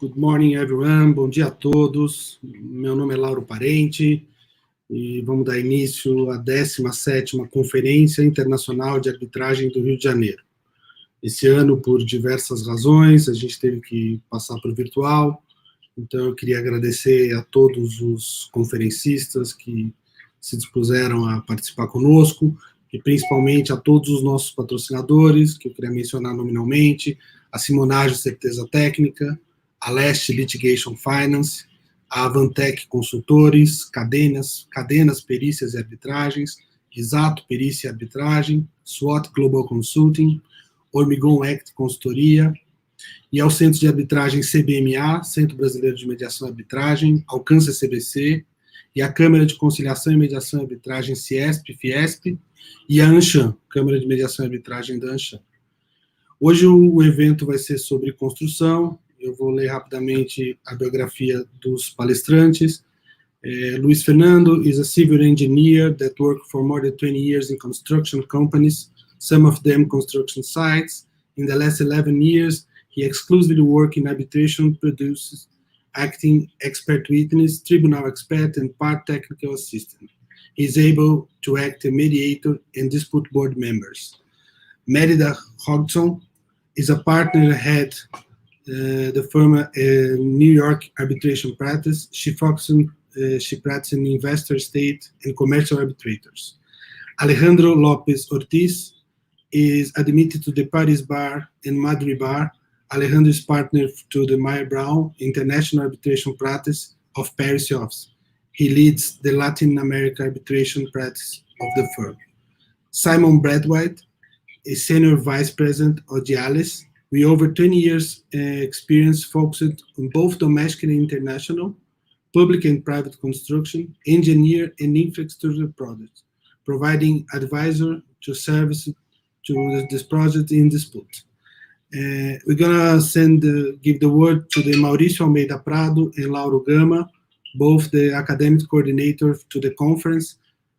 Good morning, everyone. Bom dia a todos. Meu nome é Lauro Parente e vamos dar início à 17ª Conferência Internacional de Arbitragem do Rio de Janeiro. Esse ano, por diversas razões, a gente teve que passar para o virtual, então eu queria agradecer a todos os conferencistas que se dispuseram a participar conosco, e principalmente a todos os nossos patrocinadores, que eu queria mencionar nominalmente, a Simonagem Certeza Técnica, a Leste Litigation Finance, a Avantec Consultores, Cadenas Perícias e Arbitragens, Exato Perícia e Arbitragem, SWOT Global Consulting, Hormigón Act Consultoria, e ao Centro de Arbitragem CBMA, Centro Brasileiro de Mediação e Arbitragem, Alcance CBC, e a Câmara de Conciliação e Mediação e Arbitragem Fiesp, e a ANCHAM, Câmara de Mediação e Arbitragem da ANCHAM. Hoje o evento vai ser sobre construção. Eu vou ler rapidamente a biografia dos palestrantes. Luiz Fernando is a civil engineer that worked for more than 20 years in construction companies, some of them construction sites. In the last 11 years, he exclusively worked in arbitration, produces acting expert witness, tribunal expert, and part technical assistant. He is able to act as mediator and dispute board members. Mélida Hodgson is a partner head the firm New York arbitration practice. She focuses she practices in investor, state, and commercial arbitrators. Alejandro López Ortiz is admitted to the Paris Bar and Madrid Bar. Alejandro is partner to the Meyer Brown International Arbitration Practice of Paris office. He leads the Latin America arbitration practice of the firm. Simon Braithwaite is Senior Vice President of Dialis, with over 20 years experience focused on both domestic and international, public and private construction, engineer and infrastructure projects, providing advisor to service to this project in dispute. We're gonna give the word to the Maurício Almeida Prado and Lauro Gama, both the academic coordinator to the conference.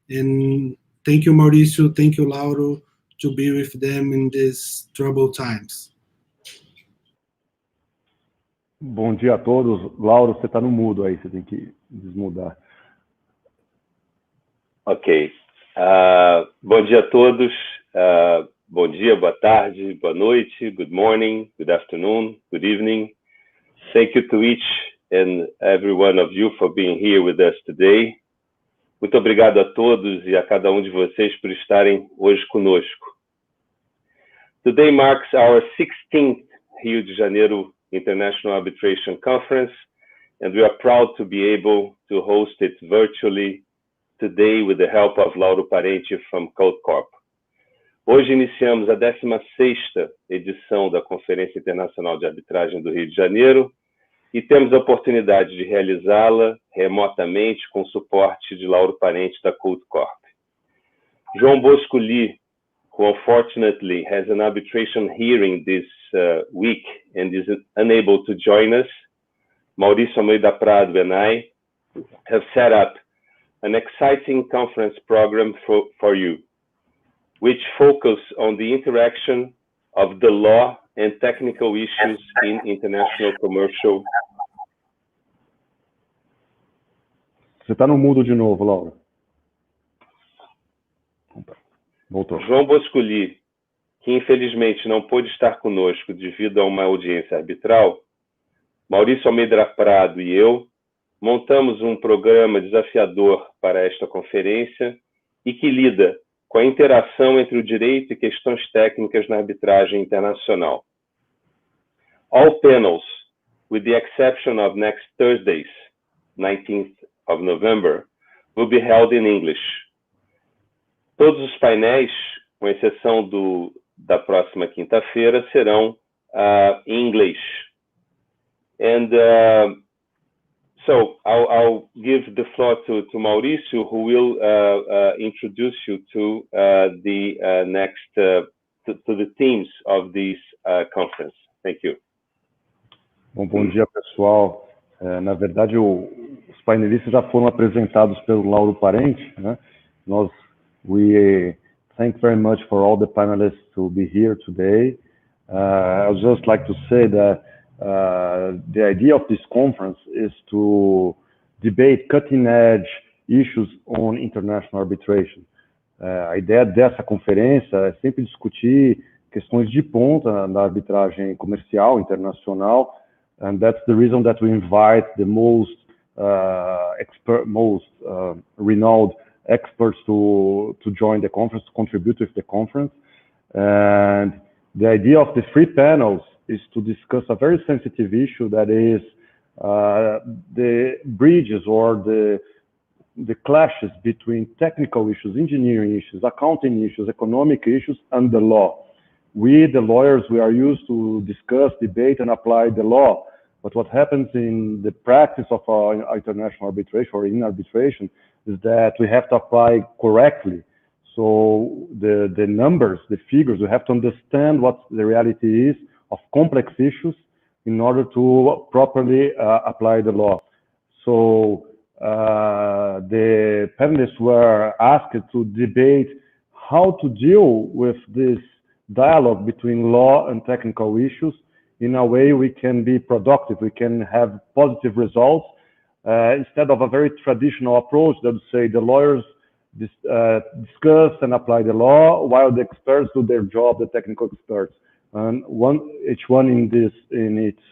And thank you, Maurício, thank you, Lauro, to be with them in these troubled times. Bom dia a todos. Lauro, você está no mudo aí, você tem que desmudar. Ok. Bom dia a todos. Bom dia, boa tarde, boa noite, good morning, good afternoon, good evening. Thank you to each and every one of you for being here with us today. Muito obrigado a todos e a cada um de vocês por estarem hoje conosco. Today marks our 16th Rio de Janeiro International Arbitration Conference, and we are proud to be able to host it virtually today with the help of Lauro Parente from Code Corp. Hoje iniciamos a 16ª edição da Conferência Internacional de Arbitragem do Rio de Janeiro e temos a oportunidade de realizá-la remotamente com o suporte de Lauro Parente da Code Corp. João Bosco Lee, who unfortunately has an arbitration hearing this week and is unable to join us, Maurício Almeida Prado and I have set up an exciting conference program for you, which focus on the interaction of the law and technical issues in international commercial. Você está no mudo de novo, Lauro. Voltou. João Bosco Lee, que infelizmente não pôde estar conosco devido a uma audiência arbitral, Maurício Almeida Prado e eu montamos um programa desafiador para esta conferência e que lida com a interação entre o direito e questões técnicas na arbitragem internacional. All panels, with the exception of next Thursday's, 19th of November, will be held in English. Todos os painéis, com exceção da próxima quinta-feira, serão em inglês. And so I'll give the floor to Maurício, who will introduce you to the next to the themes of this conference. Thank you. Bom dia, pessoal. Na verdade, os painelistas já foram apresentados pelo Lauro Parente, né? We thank very much for all the panelists to be here today. I would just like to say that the idea of this conference is to debate cutting-edge issues on international arbitration. A ideia dessa conferência é sempre discutir questões de ponta na arbitragem comercial internacional, and that's the reason that we invite the most renowned experts to join the conference, to contribute with the conference. And the idea of the three panels is to discuss a very sensitive issue, that is the bridges or the clashes between technical issues, engineering issues, accounting issues, economic issues, and the law. We, the lawyers, we are used to discuss, debate, and apply the law. But what happens in the practice of international arbitration or in arbitration is that we have to apply correctly. So the numbers, the figures, we have to understand what the reality is of complex issues in order to properly apply the law. So the panelists were asked to debate how to deal with this dialogue between law and technical issues in a way we can be productive, we can have positive results, instead of a very traditional approach that would say the lawyers discuss and apply the law while the experts do their job, the technical experts, and each one in its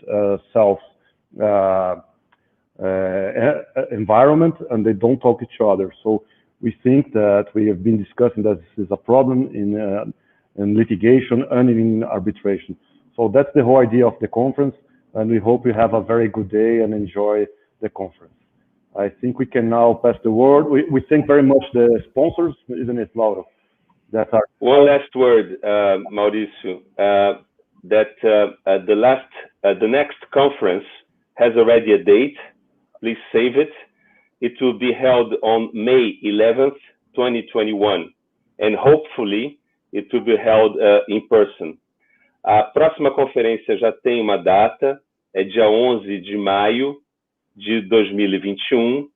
self environment, and they don't talk each other. So we think that we have been discussing that this is a problem in litigation and in arbitration. So that's the whole idea of the conference, and we hope you have a very good day and enjoy the conference. I think we can now pass the word. We thank very much the sponsors, isn't it, Lauro? That are one last word, Maurício. The next conference has already a date. Please save it. It will be held on May 11th, 2021, and hopefully it will be held in person. A próxima conferência já tem uma data, é dia 11 de maio de 2021,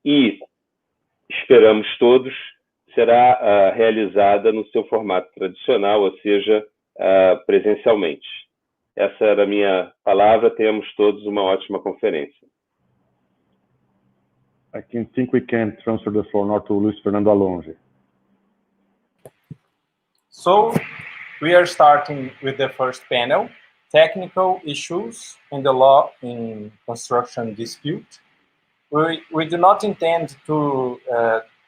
e esperamos todos, será realizada no seu formato tradicional, ou seja, presencialmente. Essa era a minha palavra, tenhamos todos uma ótima conferência. I think we can transfer the floor now to Luiz Fernando Alongi. So, we are starting with the first panel, technical issues in the law in construction dispute. We do not intend to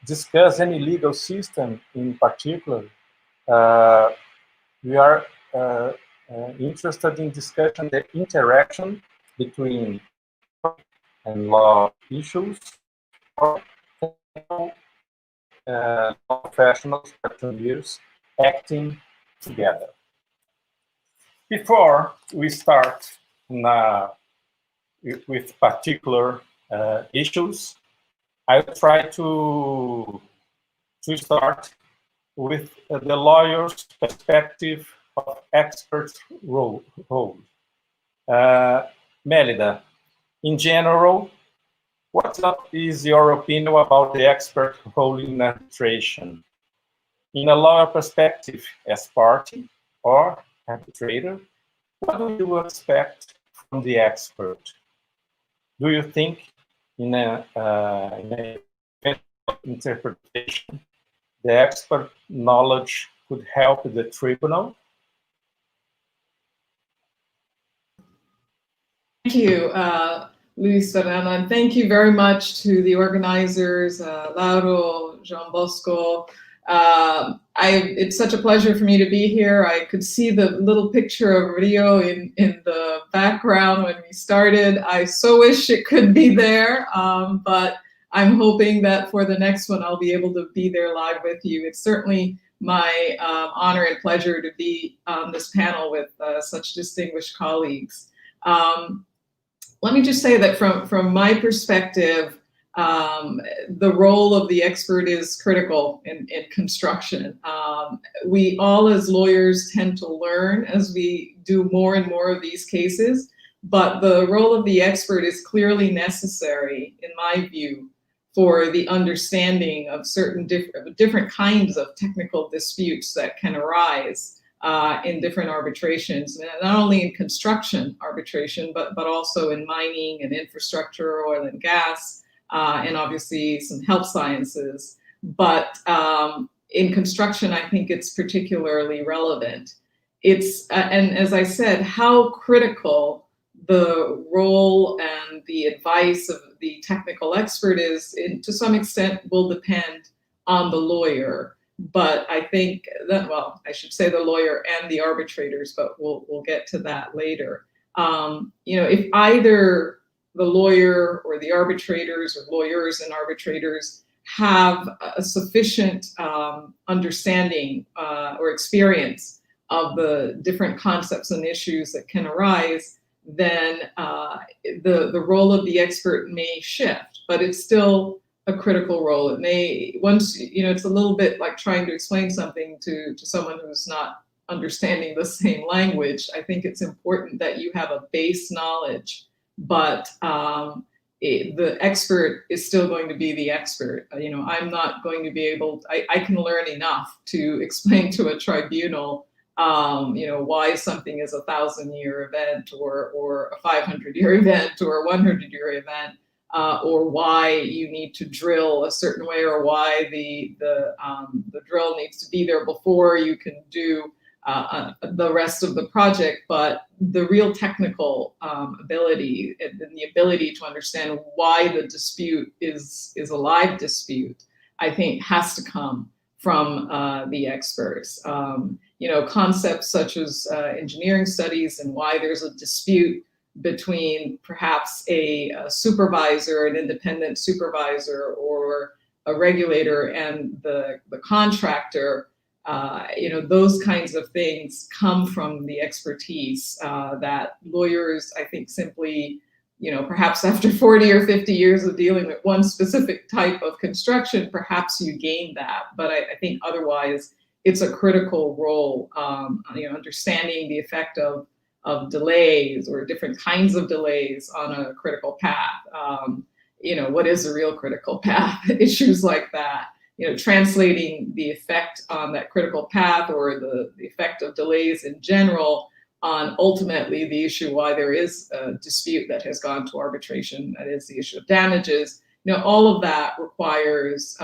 discuss any legal system in particular. We are interested in discussing the interaction between and law issues or professionals, practitioners acting together. Before we start with particular issues, I will try to start with the lawyer's perspective of experts' role. Mélida, in general, what is your opinion about the expert role in arbitration? In a lawyer perspective, as party or arbitrator, what do you expect from the expert? Do you think in a interpretation, the expert knowledge could help the tribunal? Thank you, Luiz Fernando, and thank you very much to the organizers, Lauro, João Bosco. It's such a pleasure for me to be here. I could see the little picture of Rio in the background when we started. I so wish it could be there, but I'm hoping that for the next one, I'll be able to be there live with you. It's certainly my honor and pleasure to be on this panel with such distinguished colleagues. Let me just say that from my perspective, the role of the expert is critical in construction. We all as lawyers tend to learn as we do more and more of these cases, but the role of the expert is clearly necessary, in my view, for the understanding of certain different kinds of technical disputes that can arise in different arbitrations, not only in construction arbitration, but also in mining and infrastructure, oil and gas, and obviously some health sciences. But in construction, I think it's particularly relevant. It's, and as I said, how critical the role and the advice of the technical expert is, to some extent, will depend on the lawyer. But I think that, well, I should say the lawyer and the arbitrators, but we'll get to that later. If either the lawyer or the arbitrators, or lawyers and arbitrators, have a sufficient understanding or experience of the different concepts and issues that can arise, then the role of the expert may shift, but it's still a critical role. It may, once, it's a little bit like trying to explain something to someone who's not understanding the same language. I think it's important that you have a base knowledge, but the expert is still going to be the expert. I'm not going to be able, I can learn enough to explain to a tribunal why something is a 1,000-year event, or a 500-year event, or a 100-year event, or why you need to drill a certain way, or why the drill needs to be there before you can do the rest of the project. But the real technical ability and the ability to understand why the dispute is a live dispute, I think, has to come from the experts. Concepts such as engineering studies and why there's a dispute between perhaps a supervisor, an independent supervisor, or a regulator and the contractor, those kinds of things come from the expertise that lawyers, I think, simply, perhaps after 40 or 50 years of dealing with one specific type of construction, perhaps you gain that. But I think otherwise, it's a critical role, understanding the effect of delays or different kinds of delays on a critical path. What is a real critical path? Issues like that. Translating the effect on that critical path, or the effect of delays in general, on ultimately the issue why there is a dispute that has gone to arbitration, that is the issue of damages. All of that requires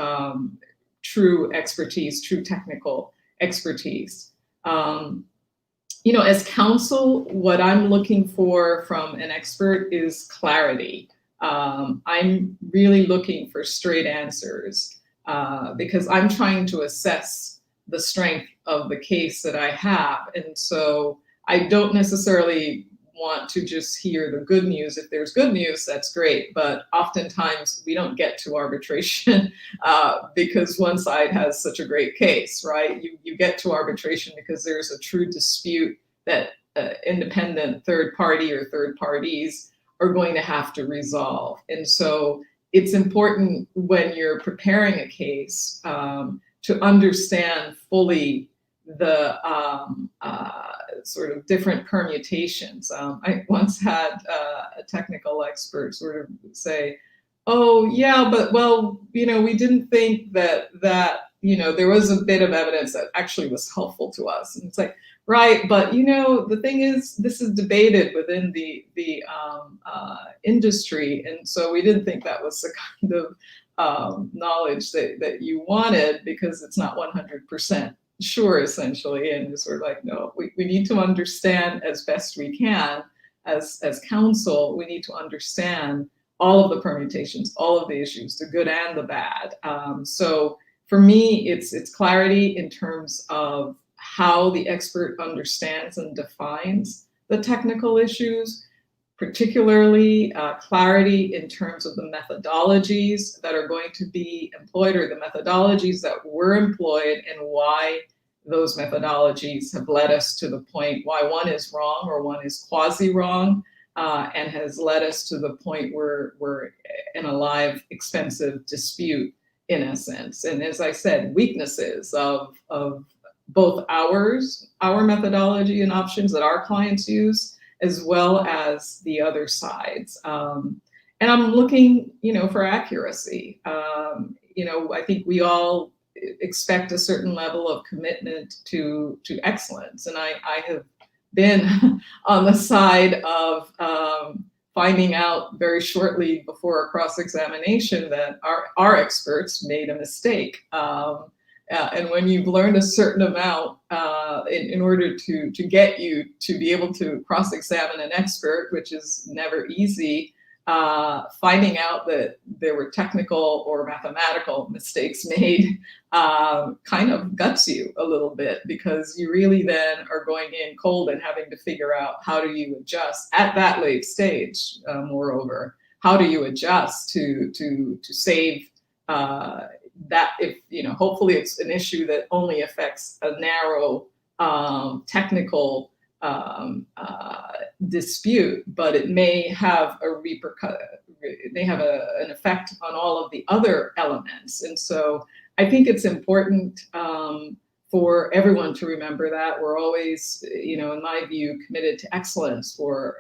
true expertise, true technical expertise. As counsel, what I'm looking for from an expert is clarity. I'm really looking for straight answers because I'm trying to assess the strength of the case that I have. And so I don't necessarily want to just hear the good news. If there's good news, that's great. But oftentimes we don't get to arbitration because one side has such a great case, right? You get to arbitration because there's a true dispute that independent third party or third parties are going to have to resolve. And so it's important when you're preparing a case to understand fully the sort of different permutations. I once had a technical expert sort of say, "Oh yeah, but well, we didn't think that there was a bit of evidence that actually was helpful to us." And it's like, right, but the thing is, this is debated within the industry, and so we didn't think that was the kind of knowledge that you wanted, because it's not 100% sure, essentially. And it's sort of like, no, we need to understand as best we can as counsel. We need to understand all of the permutations, all of the issues, the good and the bad. So for me, it's clarity in terms of how the expert understands and defines the technical issues, particularly clarity in terms of the methodologies that are going to be employed, or the methodologies that were employed, and why those methodologies have led us to the point why one is wrong or one is quasi-wrong, and has led us to the point where we're in a live, expensive dispute, in essence. And as I said, weaknesses of both our methodology and options that our clients use, as well as the other sides. And I'm looking, for accuracy. I think we all expect a certain level of commitment to excellence. And I have been on the side of finding out very shortly before a cross-examination that our experts made a mistake. And when you've learned a certain amount in order to get you to be able to cross-examine an expert, which is never easy, finding out that there were technical or mathematical mistakes made kind of guts you a little bit, because you really then are going in cold and having to figure out how do you adjust at that late stage. Moreover, how do you adjust to save that, if, hopefully it's an issue that only affects a narrow technical dispute, but it may have an effect on all of the other elements. And so I think it's important for everyone to remember that we're always, in my view, committed to excellence for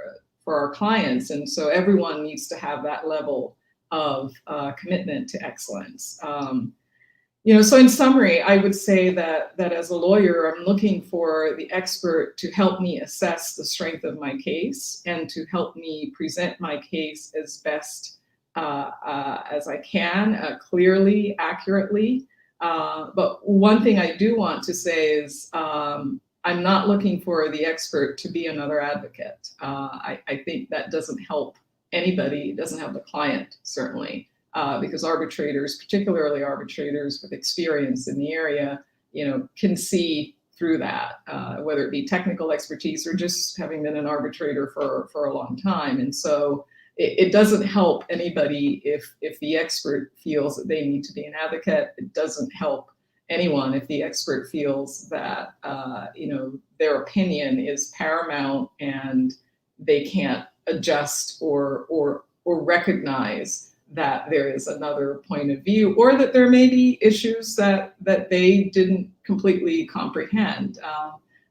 our clients. And so everyone needs to have that level of commitment to excellence. So in summary, I would say that as a lawyer, I'm looking for the expert to help me assess the strength of my case and to help me present my case as best as I can, clearly, accurately. But one thing I do want to say is I'm not looking for the expert to be another advocate. I think that doesn't help anybody. It doesn't help the client, certainly. Because arbitrators, particularly arbitrators with experience in the area, can see through that, whether it be technical expertise or just having been an arbitrator for a long time. And so it doesn't help anybody if the expert feels that they need to be an advocate. It doesn't help anyone if the expert feels that their opinion is paramount and they can't adjust or recognize that there is another point of view, or that there may be issues that they didn't completely comprehend.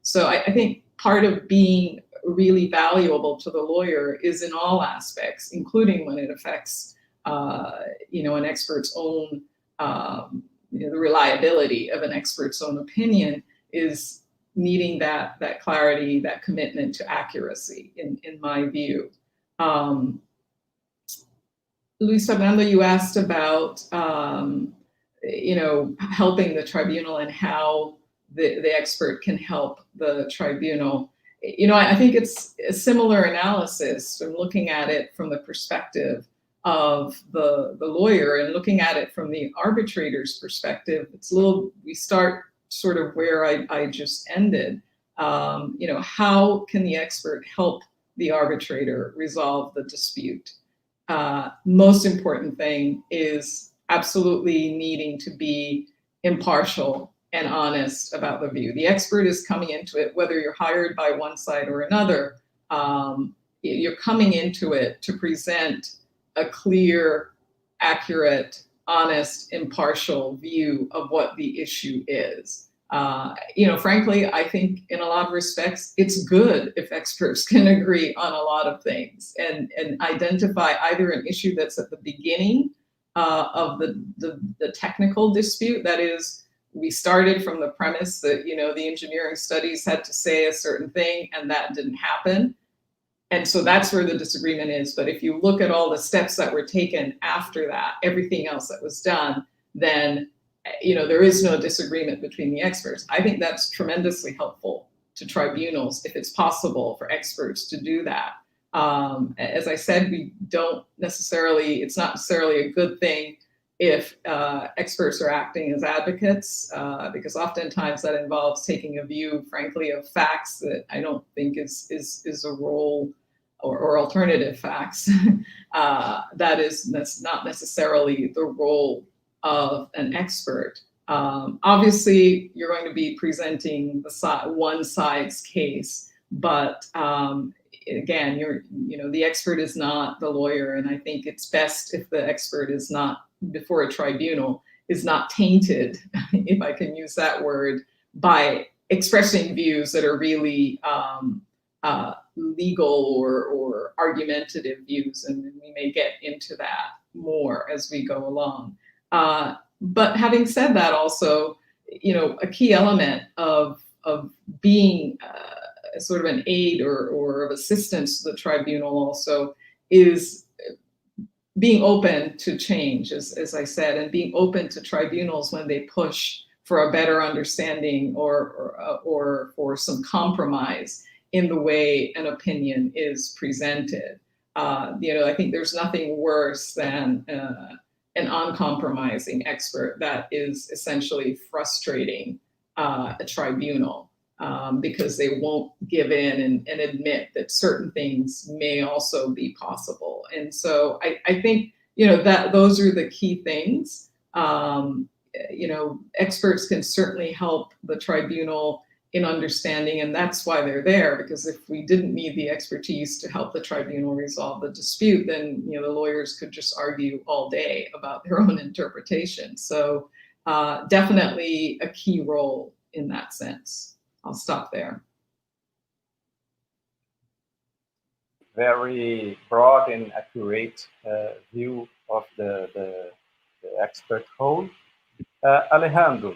So I think part of being really valuable to the lawyer is in all aspects, including when it affects, an expert's own, the reliability of an expert's own opinion, is needing that clarity, that commitment to accuracy, in my view. Luiz Fernando, you asked about, helping the tribunal and how the expert can help the tribunal. I think it's a similar analysis from looking at it from the perspective of the lawyer and looking at it from the arbitrator's perspective. We start sort of where I just ended. How can the expert help the arbitrator resolve the dispute? Most important thing is absolutely needing to be impartial and honest about the view. The expert is coming into it, whether you're hired by one side or another, you're coming into it to present a clear, accurate, honest, impartial view of what the issue is. Frankly, I think in a lot of respects, it's good if experts can agree on a lot of things and identify either an issue that's at the beginning of the technical dispute. That is, we started from the premise that, the engineering studies had to say a certain thing and that didn't happen. And so that's where the disagreement is. But if you look at all the steps that were taken after that, everything else that was done, then there is no disagreement between the experts. I think that's tremendously helpful to tribunals if it's possible for experts to do that. As I said, it's not necessarily a good thing if experts are acting as advocates, because oftentimes that involves taking a view, frankly, of facts that I don't think is a role, or alternative facts. That's not necessarily the role of an expert. Obviously, you're going to be presenting one side's case, but again, the expert is not the lawyer, and I think it's best if the expert is not, before a tribunal, is not tainted, if I can use that word, by expressing views that are really legal or argumentative views, and we may get into that more as we go along. But having said that, also, you know, a key element of being sort of an aid or of assistance to the tribunal also is being open to change, as I said, and being open to tribunals when they push for a better understanding or for some compromise in the way an opinion is presented. You know, I think there's nothing worse than an uncompromising expert that is essentially frustrating a tribunal because they won't give in and admit that certain things may also be possible. And so I think, you know, that those are the key things. You know, experts can certainly help the tribunal in understanding, and that's why they're there, because if we didn't need the expertise to help the tribunal resolve the dispute, then, you know, the lawyers could just argue all day about their own interpretation. So definitely a key role in that sense. I'll stop there. Very broad and accurate view of the expert role. Alejandro,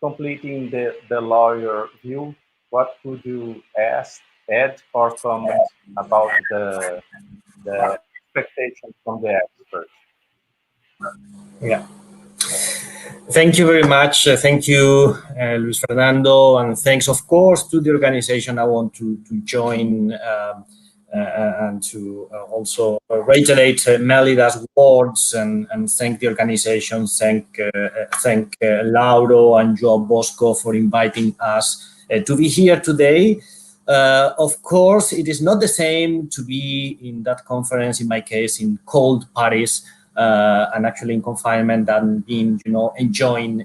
completing the lawyer view, what would you add or comment about the expectations from the expert? Yeah. Thank you very much. Thank you, Luis Fernando, and thanks, of course, to the organization. I want to join and to also reiterate Mélida's words and thank the organization, thank Lauro and João Bosco for inviting us to be here today. Of course, it is not the same to be in that conference, in my case, in cold Paris, and actually in confinement, than being, you know, enjoying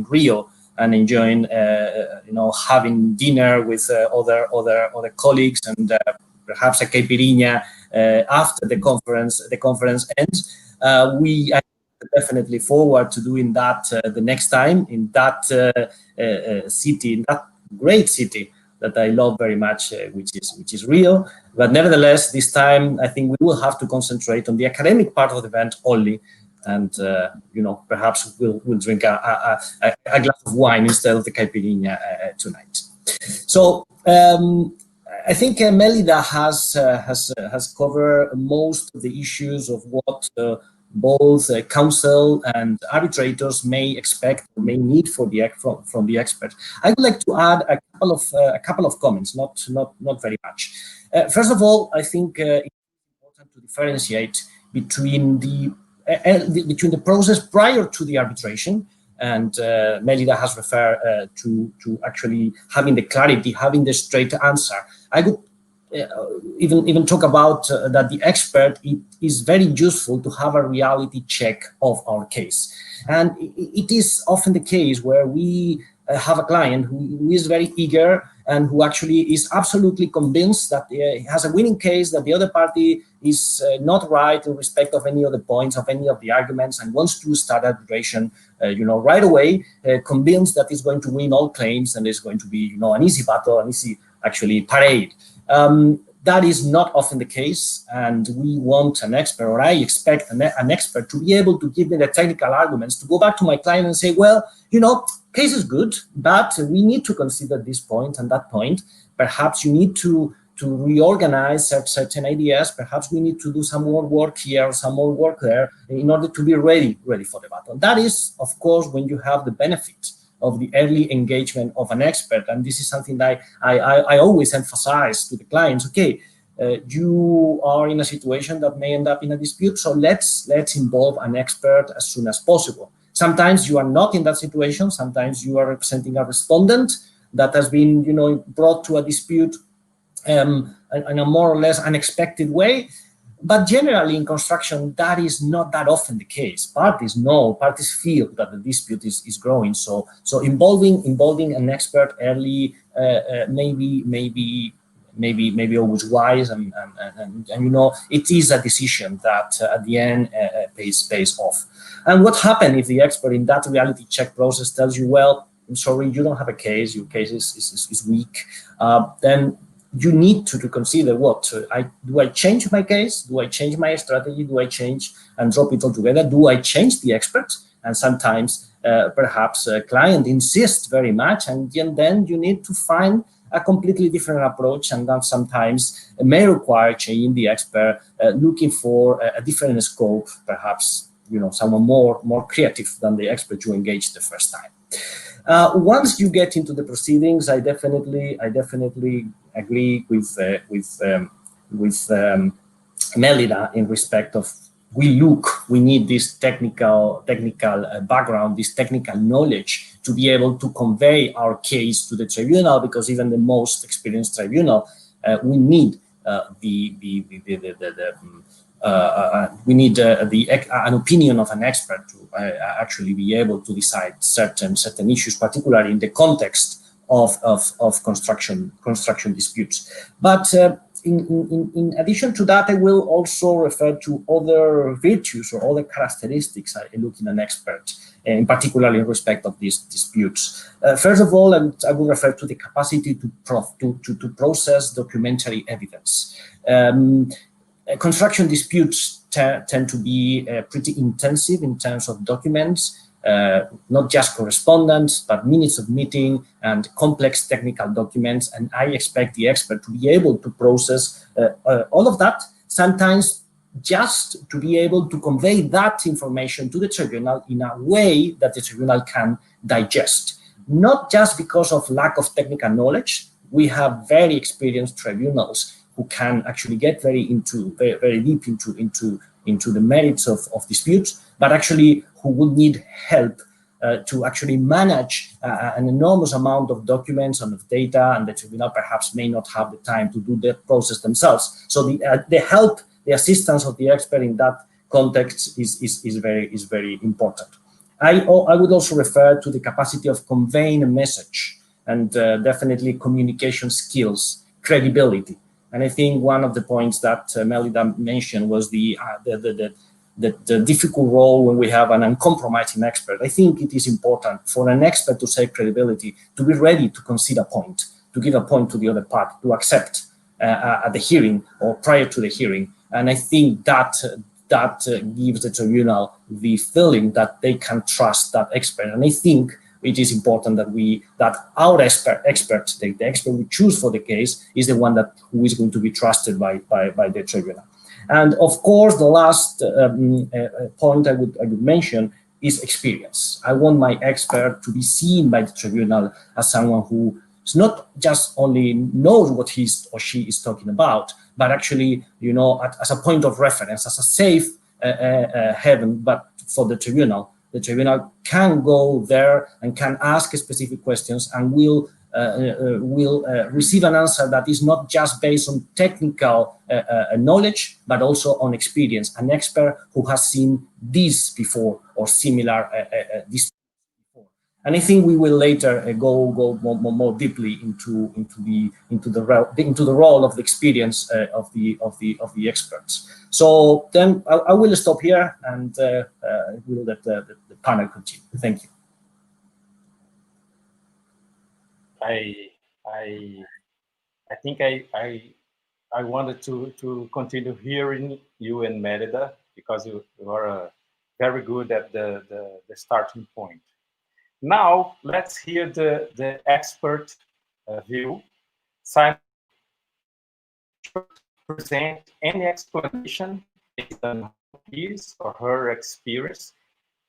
Rio and enjoying, you know, having dinner with other colleagues and perhaps a caipirinha after the conference ends. We are definitely forward to doing that the next time in that city, in that great city that I love very much, which is Rio. But nevertheless, this time I think we will have to concentrate on the academic part of the event only, and you know, perhaps we'll drink a glass of wine instead of the caipirinha tonight. So I think Mélida has covered most of the issues of what both counsel and arbitrators may expect or may need from the expert. I would like to add a couple of comments, not very much. First of all, I think it's important to differentiate between the process prior to the arbitration, and Mélida has referred to actually having the clarity, having the straight answer. I would even talk about that the expert, it is very useful to have a reality check of our case. And it is often the case where we have a client who is very eager and who actually is absolutely convinced that he has a winning case, that the other party is not right in respect of any of the points, of any of the arguments, and wants to start arbitration, you know, right away, convinced that he's going to win all claims and it's going to be, you know, an easy battle, an easy, actually, parade. That is not often the case, and we want an expert, or I expect an expert to be able to give me the technical arguments, to go back to my client and say, well, you know, case is good, but we need to consider this point and that point. Perhaps you need to reorganize certain ideas. Perhaps we need to do some more work here, some more work there, in order to be ready for the battle. That is, of course, when you have the benefit of the early engagement of an expert. And this is something that I always emphasize to the clients. Okay, you are in a situation that may end up in a dispute, so let's involve an expert as soon as possible. Sometimes you are not in that situation. Sometimes you are representing a respondent that has been, you know, brought to a dispute in a more or less unexpected way. But generally in construction, that is not that often the case. Parties know, parties feel that the dispute is growing. So involving an expert early maybe always wise, and you know, it is a decision that at the end pays off. And what happens if the expert in that reality check process tells you, well, I'm sorry, you don't have a case, your case is weak, then you need to consider what, do I change my case? Do I change my strategy? Do I change and drop it altogether? Do I change the expert? And sometimes, perhaps a client insists very much, and then you need to find a completely different approach, and that sometimes may require changing the expert, looking for a different scope, perhaps, you know, someone more creative than the expert you engaged the first time. Once you get into the proceedings, I definitely agree with Mélida in respect of we need this technical background, this technical knowledge to be able to convey our case to the tribunal, because even the most experienced tribunal, we need an opinion of an expert to actually be able to decide certain issues, particularly in the context of construction disputes. But in addition to that, I will also refer to other virtues or other characteristics I look in an expert, in particular in respect of these disputes. First of all, I will refer to the capacity to process documentary evidence. Construction disputes tend to be pretty intensive in terms of documents, not just correspondence, but minutes of meeting and complex technical documents. And I expect the expert to be able to process all of that, sometimes just to be able to convey that information to the tribunal in a way that the tribunal can digest. Not just because of lack of technical knowledge. We have very experienced tribunals who can actually get very deep into the merits of disputes, but actually who would need help to actually manage an enormous amount of documents and of data, and the tribunal perhaps may not have the time to do the process themselves. So the help, the assistance of the expert in that context is very important. I would also refer to the capacity of conveying a message, and definitely communication skills, credibility. And I think one of the points that Mélida mentioned was the difficult role when we have an uncompromising expert. I think it is important for an expert to say credibility, to be ready to concede a point, to give a point to the other part, to accept at the hearing or prior to the hearing. And I think that gives the tribunal the feeling that they can trust that expert. And I think it is important that our expert, the expert we choose for the case, is the one who is going to be trusted by the tribunal. And of course, the last point I would mention is experience. I want my expert to be seen by the tribunal as someone who is not just only knows what he or she is talking about, but actually, you know, as a point of reference, as a safe haven, but for the tribunal. The tribunal can go there and can ask specific questions and will receive an answer that is not just based on technical knowledge, but also on experience. An expert who has seen this before or similar this before. And I think we will later go more deeply into the role of the experience of the experts. So then I will stop here, and we'll let the panel continue. Thank you. I think I wanted to continue hearing you and Mélida, because you are very good at the starting point. Now let's hear the expert view. Simon, present any explanation based on his or her experience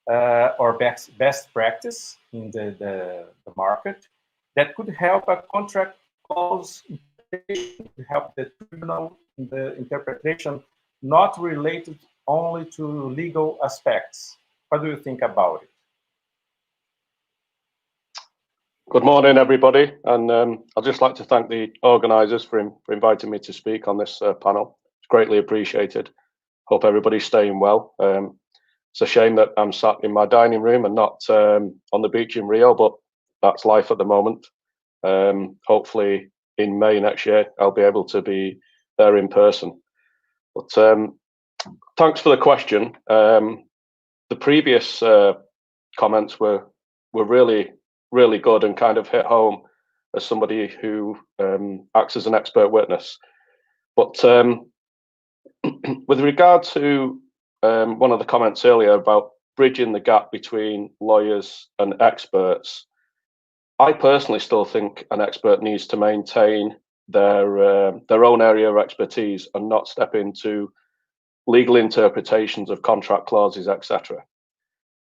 or best practice in the market that could help a contract clause interpretation, help the tribunal in the interpretation, not related only to legal aspects. What do you think about it? Good morning, everybody, and I'd just like to thank the organisers for inviting me to speak on this panel. It's greatly appreciated. Hope everybody's staying well. It's a shame that I'm sat in my dining room and not on the beach in Rio, but that's life at the moment. Hopefully in May next year, I'll be able to be there in person. But thanks for the question. The previous comments were really good and kind of hit home as somebody who acts as an expert witness. But with regard to one of the comments earlier about bridging the gap between lawyers and experts, I personally still think an expert needs to maintain their own area of expertise and not step into legal interpretations of contract clauses, etc.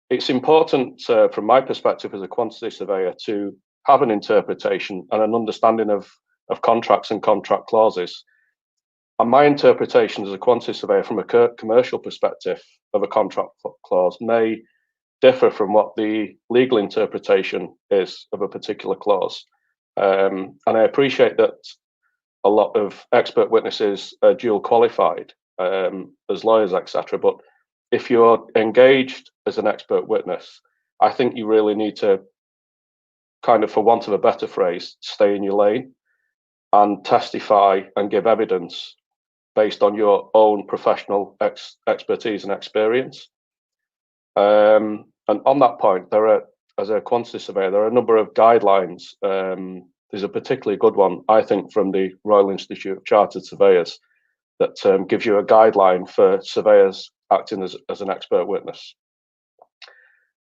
It's important from my perspective as a quantity surveyor to have an interpretation and an understanding of contracts and contract clauses. And my interpretation as a quantity surveyor from a commercial perspective of a contract clause may differ from what the legal interpretation is of a particular clause. And I appreciate that a lot of expert witnesses are dual qualified as lawyers, etc. But if you're engaged as an expert witness, I think you really need to kind of, for want of a better phrase, stay in your lane and testify and give evidence based on your own professional expertise and experience. And on that point, there are, as a quantity surveyor, there are a number of guidelines. There's a particularly good one, I think, from the Royal Institute of Chartered Surveyors that gives you a guideline for surveyors acting as an expert witness.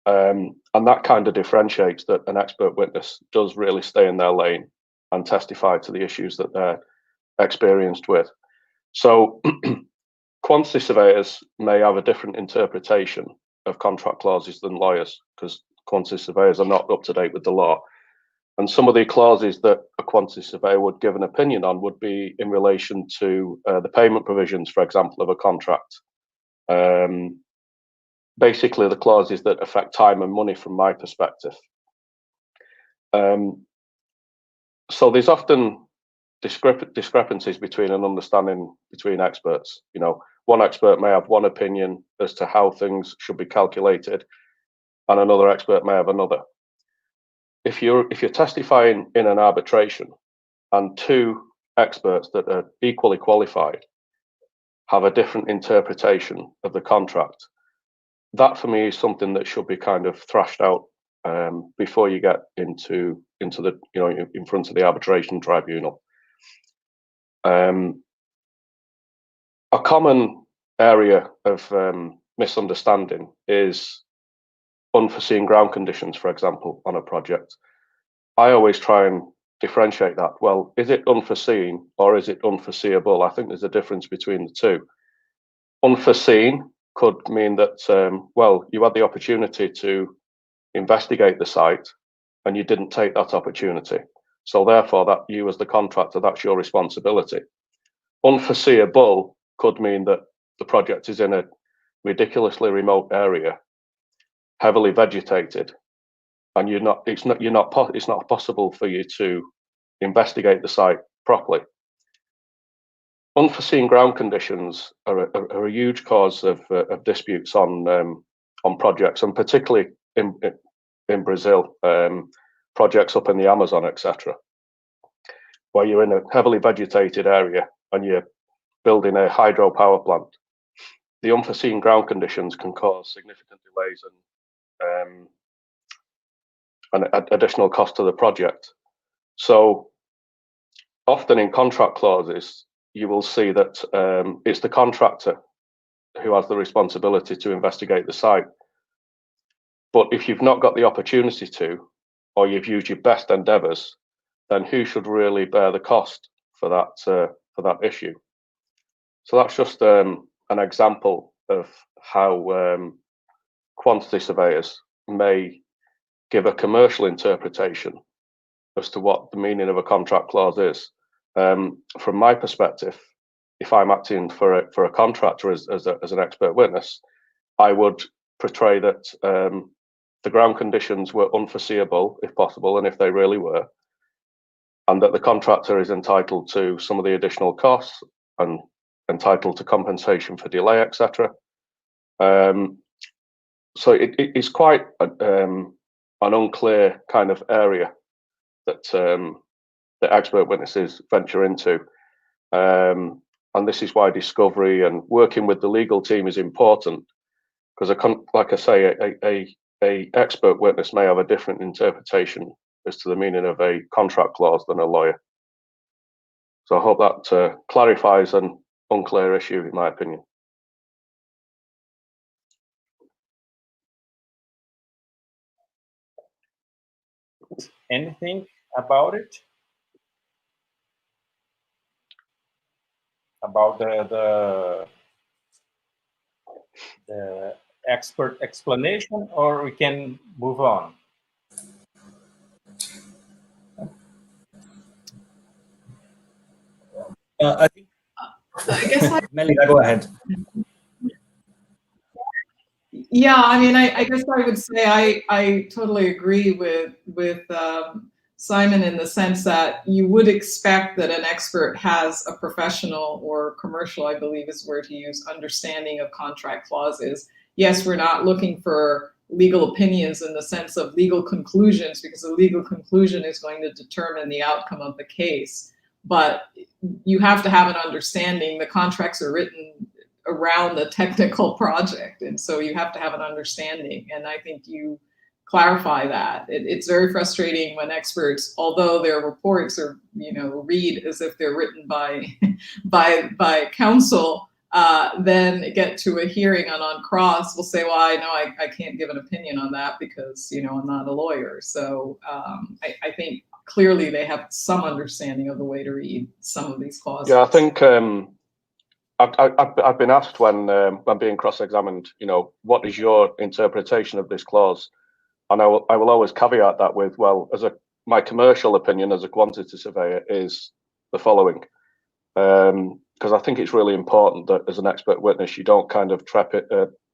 And that kind of differentiates that an expert witness does really stay in their lane and testify to the issues that they're experienced with. So quantity surveyors may have a different interpretation of contract clauses than lawyers, because quantity surveyors are not up to date with the law. And some of the clauses that a quantity surveyor would give an opinion on would be in relation to the payment provisions, for example, of a contract. Basically, the clauses that affect time and money from my perspective. So there's often discrepancies between an understanding between experts. You know, one expert may have one opinion as to how things should be calculated, and another expert may have another. If you're testifying in an arbitration and two experts that are equally qualified have a different interpretation of the contract, that for me is something that should be kind of thrashed out before you get into the, you know, in front of the arbitration tribunal. A common area of misunderstanding is unforeseen ground conditions, for example, on a project. I always try and differentiate that. Well, is it unforeseen or is it unforeseeable? I think there's a difference between the two. Unforeseen could mean that, well, you had the opportunity to investigate the site and you didn't take that opportunity. So therefore, that you as the contractor, that's your responsibility. Unforeseeable could mean that the project is in a ridiculously remote area, heavily vegetated, and it's not possible for you to investigate the site properly. Unforeseen ground conditions are a huge cause of disputes on projects, and particularly in Brazil, projects up in the Amazon, etc., where you're in a heavily vegetated area and you're building a hydropower plant. The unforeseen ground conditions can cause significant delays and additional cost to the project. So often in contract clauses, you will see that it's the contractor who has the responsibility to investigate the site. But if you've not got the opportunity to, or you've used your best endeavours, then who should really bear the cost for that issue? So that's just an example of how quantity surveyors may give a commercial interpretation as to what the meaning of a contract clause is. From my perspective, if I'm acting for a contractor as an expert witness, I would portray that the ground conditions were unforeseeable, if possible, and if they really were, and that the contractor is entitled to some of the additional costs and entitled to compensation for delay, etc. So it's quite an unclear kind of area that the expert witnesses venture into, and this is why discovery and working with the legal team is important, because like I say, a expert witness may have a different interpretation as to the meaning of a contract clause than a lawyer. So I hope that clarifies an unclear issue, in my opinion. anything about it? About the expert explanation, or we can move on? I guess Mélida, go ahead. Yeah, I mean, I guess I would say I totally agree with Simon in the sense that you would expect that an expert has a professional or commercial, I believe is the word to use, understanding of contract clauses. Yes, we're not looking for legal opinions in the sense of legal conclusions, because a legal conclusion is going to determine the outcome of the case. But you have to have an understanding. The contracts are written around the technical project, and so you have to have an understanding, and I think you clarify that. It's very frustrating when experts, although their reports are, read as if they're written by counsel, then get to a hearing on cross will say, well, I can't give an opinion on that because I'm not a lawyer. So I think clearly they have some understanding of the way to read some of these clauses. Yeah, I think I've been asked when being cross-examined, what is your interpretation of this clause? And I will always caveat that with, well, my commercial opinion as a quantity surveyor is the following, because I think it's really important that as an expert witness, you don't kind of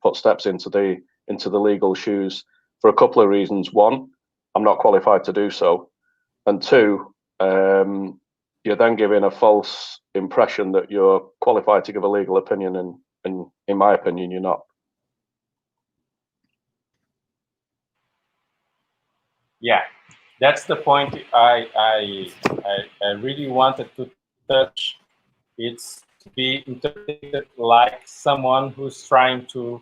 put steps into the legal shoes for a couple of reasons. One, I'm not qualified to do so, and two, you're then giving a false impression that you're qualified to give a legal opinion, and in my opinion, you're not. Yeah, that's the point I really wanted to touch. It's to be interpreted like someone who's trying to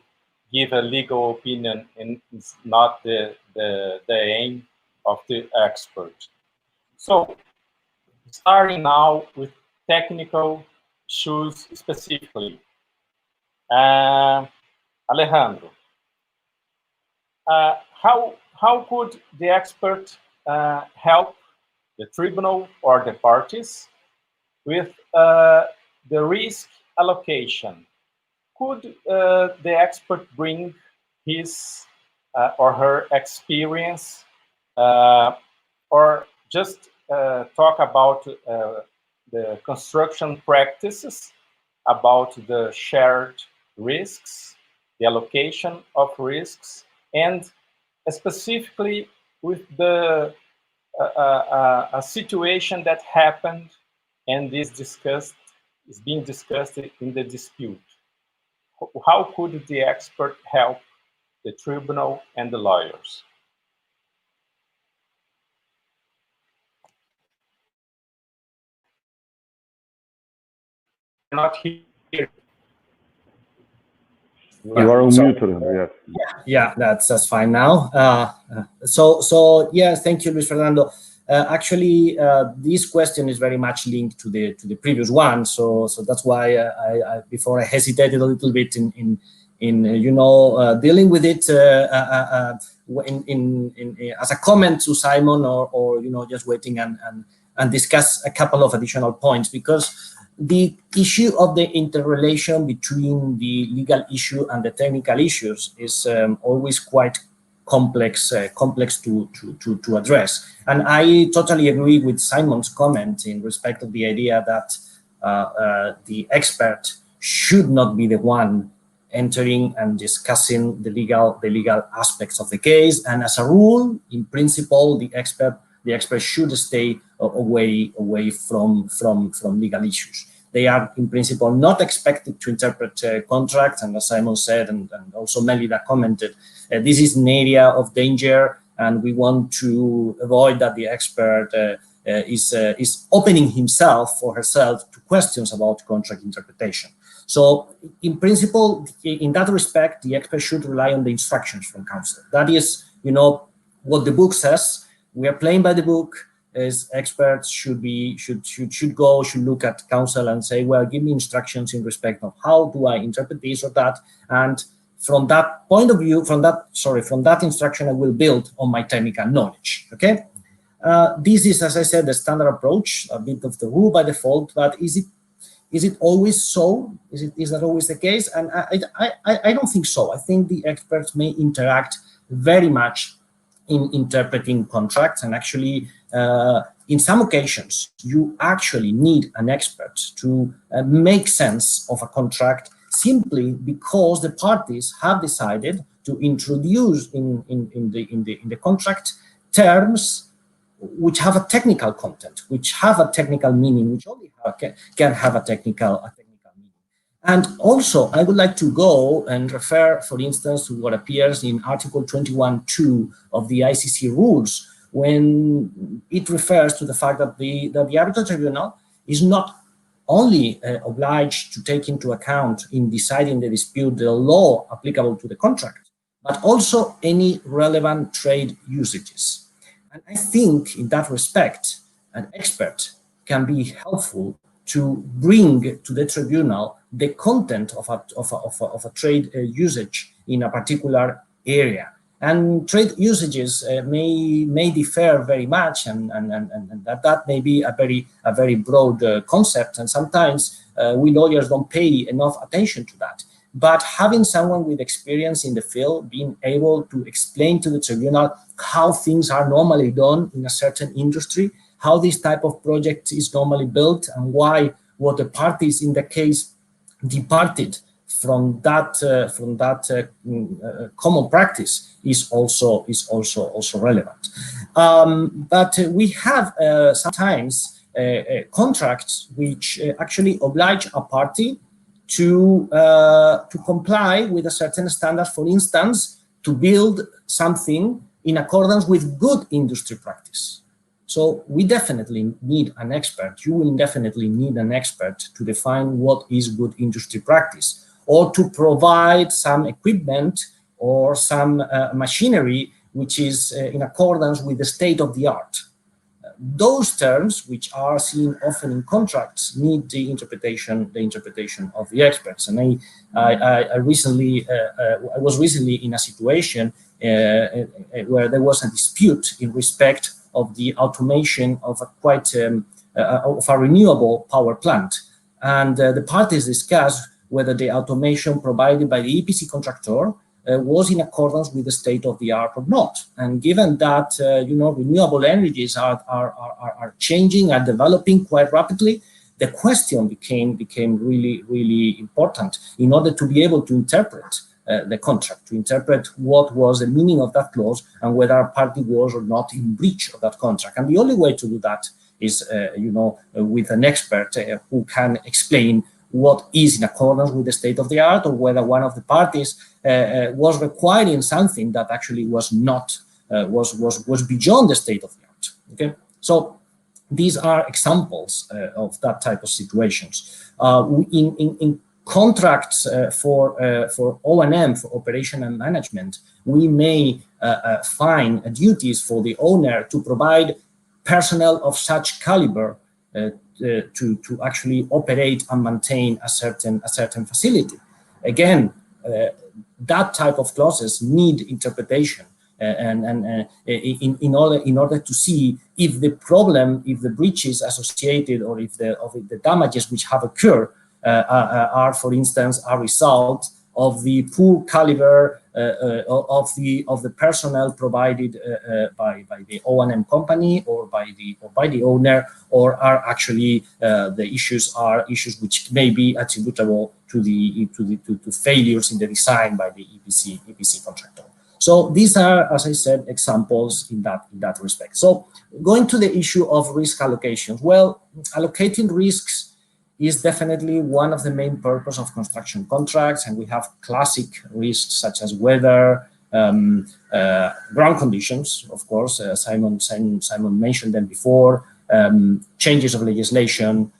give a legal opinion, and it's not the aim of the expert. So, starting now with technical issues specifically. Alejandro, how could the expert help the tribunal or the parties with the risk allocation? Could the expert bring his or her experience, or just talk about the construction practices, about the shared risks, the allocation of risks, and specifically with the a situation that happened and is being discussed in the dispute? How could the expert help the tribunal and the lawyers? Not here. You are unmuted. Yes. Yeah, that's fine now. So yes, thank you, Luiz Fernando. Actually, this question is very much linked to the previous one. So that's why I before I hesitated a little bit in dealing with it as a comment to Simon, or just waiting and discuss a couple of additional points, because the issue of the interrelation between the legal issue and the technical issues is always quite complex to address. And I totally agree with Simon's comment in respect of the idea that the expert should not be the one entering and discussing the legal aspects of the case. And as a rule, in principle, the expert should stay away from legal issues. They are, in principle, not expected to interpret contracts, and as Simon said, and also Mélida commented, this is an area of danger, and we want to avoid that the expert is opening himself or herself to questions about contract interpretation. So, in principle, in that respect, the expert should rely on the instructions from counsel. That is, what the book says. We are playing by the book. As experts should look at counsel and say, well, give me instructions in respect of how do I interpret this or that, and from that point of view, from that instruction, I will build on my technical knowledge. Okay, This is, as I said, the standard approach, a bit of the rule by default, but is it always so? Is that always the case? And I don't think so. I think the experts may interact very much in interpreting contracts, and actually, in some occasions, you actually need an expert to make sense of a contract simply because the parties have decided to introduce in the contract terms which have a technical content, which have a technical meaning, which only can have a technical meaning. And also, I would like to go and refer, for instance, to what appears in Article 21.2 of the ICC rules, when it refers to the fact that the arbitral tribunal is not only obliged to take into account in deciding the dispute the law applicable to the contract, but also any relevant trade usages. And I think in that respect, an expert can be helpful to bring to the tribunal the content of a trade usage in a particular area. And trade usages may differ very much, and that may be a very broad concept. And sometimes we lawyers don't pay enough attention to that. But having someone with experience in the field, being able to explain to the tribunal how things are normally done in a certain industry, how this type of project is normally built, and why what the parties in the case departed from that common practice is also relevant. But we have sometimes contracts which actually oblige a party to comply with a certain standard, for instance, to build something in accordance with good industry practice. So we definitely need an expert. You will definitely need an expert to define what is good industry practice, or to provide some equipment or some machinery which is in accordance with the state of the art. Those terms, which are seen often in contracts, need the interpretation of the experts. And I was recently in a situation where there was a dispute in respect of the automation of a renewable power plant, and the parties discussed whether the automation provided by the EPC contractor was in accordance with the state of the art or not. And given that renewable energies are changing, are developing quite rapidly, the question became really important in order to be able to interpret the contract, to interpret what was the meaning of that clause and whether a party was or not in breach of that contract. And the only way to do that is, with an expert who can explain what is in accordance with the state of the art, or whether one of the parties was requiring something that actually was not, was beyond the state of the art. Okay, so these are examples of that type of situations. In contracts for O&M, for operation and management, we may find duties for the owner to provide personnel of such caliber to actually operate and maintain a certain facility. Again, that type of clauses need interpretation, and in order to see if the problem, if the breaches associated, or if the damages which have occurred are, for instance, a result of the poor caliber of the personnel provided by the O&M company or by the owner, or are actually the issues are issues which may be attributable to failures in the design by the EPC contractor. So these are, as I said, examples in that respect. So going to the issue of risk allocations, well, allocating risks is definitely one of the main purposes of construction contracts, and we have classic risks such as weather, ground conditions, of course, Simon mentioned them before, changes of legislation,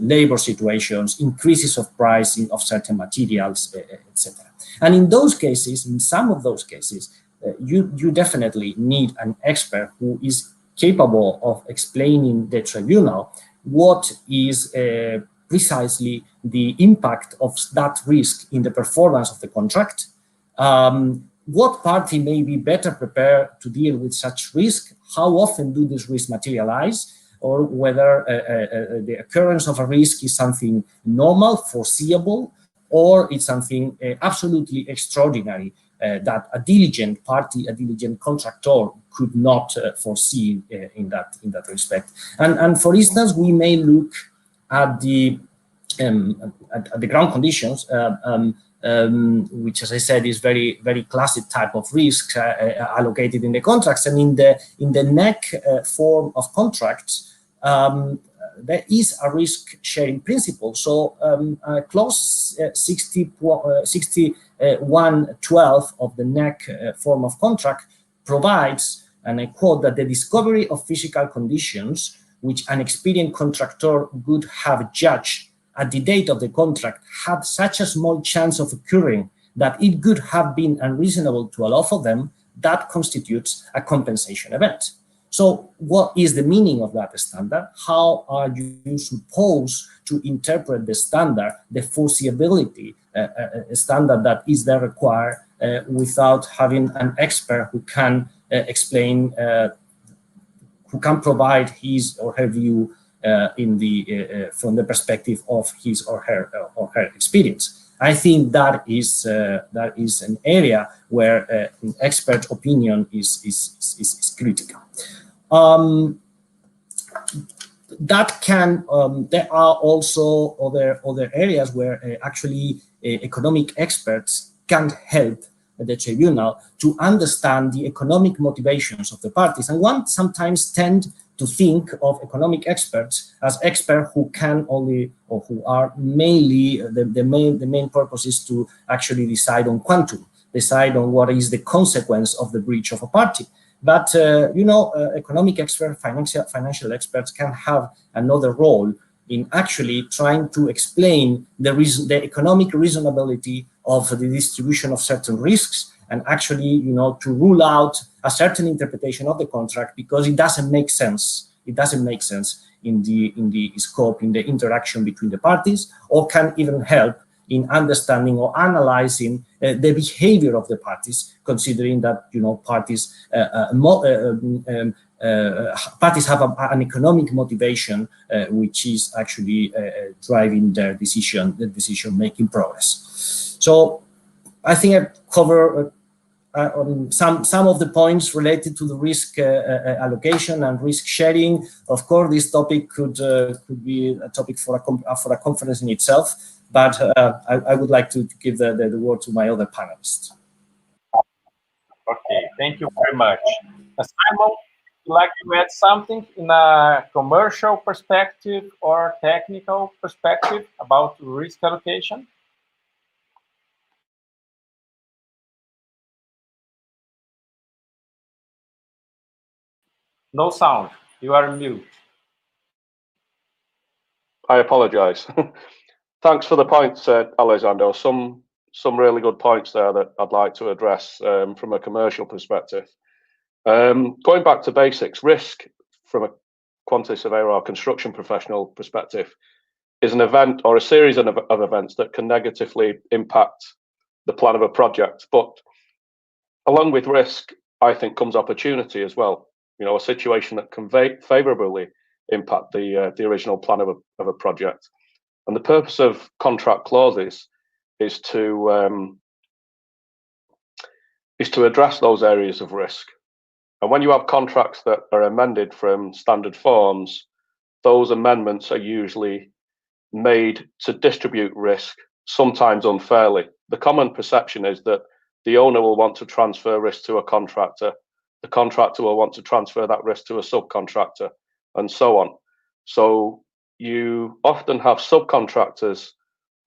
labor situations, increases of pricing of certain materials, etc. And in those cases, in some of those cases, you definitely need an expert who is capable of explaining the tribunal what is precisely the impact of that risk in the performance of the contract, what party may be better prepared to deal with such risk, how often do these risks materialize, or whether the occurrence of a risk is something normal, foreseeable, or it's something absolutely extraordinary that a diligent party, a diligent contractor could not foresee in that respect. And for instance, we may look at the ground conditions, which, as I said, is very classic type of risk allocated in the contracts. And in the NEC form of contracts, there is a risk-sharing principle. So clause 61.12 of the NEC form of contract provides, and I quote, that the discovery of physical conditions which an experienced contractor would have judged at the date of the contract had such a small chance of occurring that it would have been unreasonable to allow for them, that constitutes a compensation event. So what is the meaning of that standard? How are you supposed to interpret the standard, the foreseeability standard that is there required without having an expert who can explain, who can provide his or her view from the perspective of his or her experience? I think that is an area where expert opinion is critical. That can there are also other areas where actually economic experts can help the tribunal to understand the economic motivations of the parties, and one sometimes tend to think of economic experts as experts who can only, or who are mainly, the main purpose is to actually decide on quantum, decide on what is the consequence of the breach of a party. But economic experts, financial experts can have another role in actually trying to explain the economic reasonability of the distribution of certain risks, and actually, to rule out a certain interpretation of the contract because it doesn't make sense. It doesn't make sense in the scope, in the interaction between the parties, or can even help in understanding or analyzing the behavior of the parties, considering that parties parties have an economic motivation which is actually driving their decision-making progress. So I think I've covered some of the points related to the risk allocation and risk sharing. Of course, this topic could be a topic for a conference in itself, but I would like to give the word to my other panelists. Okay, thank you very much. Simon, would you like to add something in a commercial perspective or technical perspective about risk allocation? No sound. You are mute. I apologize. Thanks for the points, Alejandro. Some really good points there that I'd like to address from a commercial perspective. Going back to basics, risk from a quantity surveyor or construction professional perspective is an event or a series of events that can negatively impact the plan of a project. But along with risk, I think, comes opportunity as well. A situation that can favorably impact the original plan of a project. And the purpose of contract clauses is to address those areas of risk. And when you have contracts that are amended from standard forms, those amendments are usually made to distribute risk, sometimes unfairly. The common perception is that the owner will want to transfer risk to a contractor, the contractor will want to transfer that risk to a subcontractor, and so on. So you often have subcontractors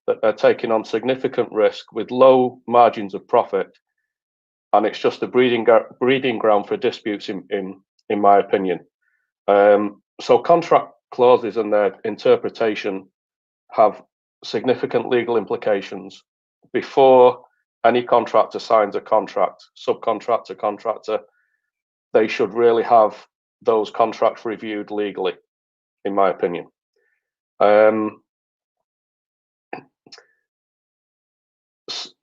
that are taking on significant risk with low margins of profit, and it's just a breeding ground for disputes, in my opinion. So contract clauses and their interpretation have significant legal implications. Before any contractor signs a contract, subcontractor, contractor, they should really have those contracts reviewed legally, in my opinion.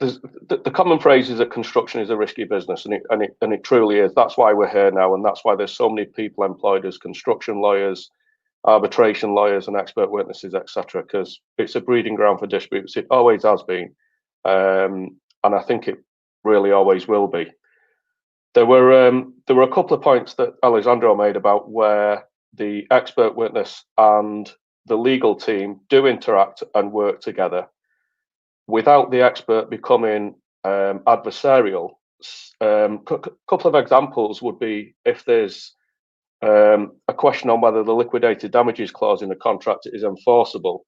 the common phrase is that construction is a risky business, and it truly is. That's why we're here now, and that's why there's so many people employed as construction lawyers, arbitration lawyers, and expert witnesses, etc. Because it's a breeding ground for disputes. It always has been, and I think it really always will be. There were a couple of points that Alejandro made about where the expert witness and the legal team do interact and work together without the expert becoming adversarial. Couple of examples would be if there's a question on whether the liquidated damages clause in the contract is enforceable,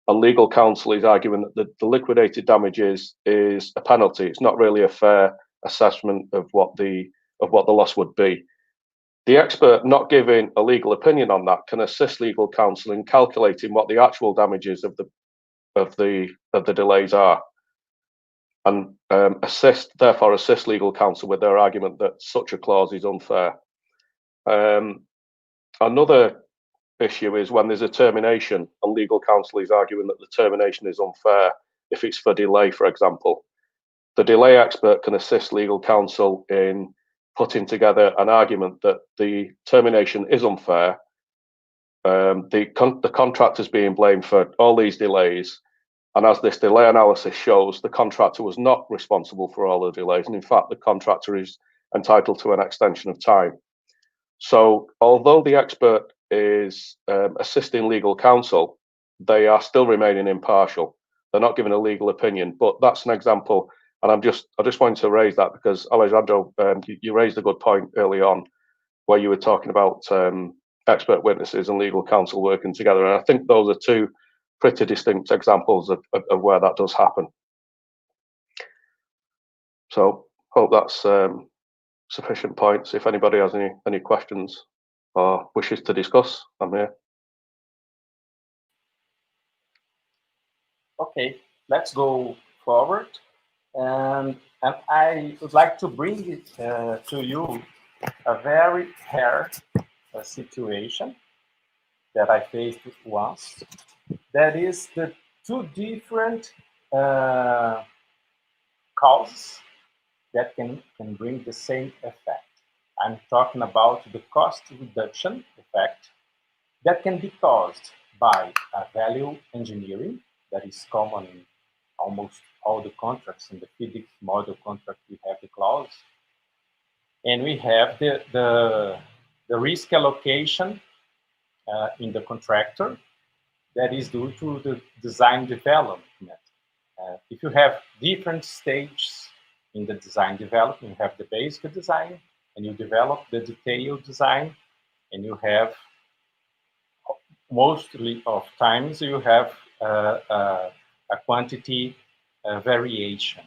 and legal counsel is arguing that the liquidated damages is a penalty. It's not really a fair assessment of what the loss would be. The expert not giving a legal opinion on that can assist legal counsel in calculating what the actual damages of the delays are, and therefore assist legal counsel with their argument that such a clause is unfair. Another issue is when there's a termination and legal counsel is arguing that the termination is unfair if it's for delay, for example. The delay expert can assist legal counsel in putting together an argument that the termination is unfair. The contractor is being blamed for all these delays, and as this delay analysis shows, the contractor was not responsible for all the delays, and in fact, the contractor is entitled to an extension of time. So, although the expert is assisting legal counsel, they are still remaining impartial. They're not giving a legal opinion, but that's an example. And I just wanted to raise that because Alejandro, you raised a good point early on where you were talking about expert witnesses and legal counsel working together. And I think those are two pretty distinct examples of where that does happen. So hope that's sufficient points. If anybody has any questions or wishes to discuss, I'm here. Okay, let's go forward. And I would like to bring it to you a very rare situation that I faced once. That is the two different causes that can bring the same effect. I'm talking about the cost reduction effect that can be caused by a value engineering that is common in almost all the contracts. In the FIDIC model contract, we have the clause. And we have the risk allocation in the contractor that is due to the design development. If you have different stages in the design development, you have the basic design, and you develop the detailed design, and you have, mostly of times, you have a quantity variation.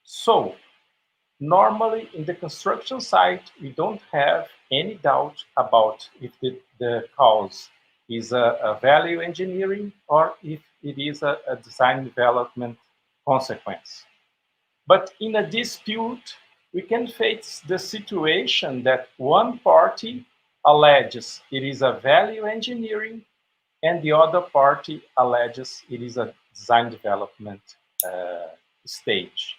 So, normally in the construction site, we don't have any doubt about if the cause is a value engineering or if it is a design development consequence. But in a dispute, we can face the situation that one party alleges it is a value engineering and the other party alleges it is a design development stage.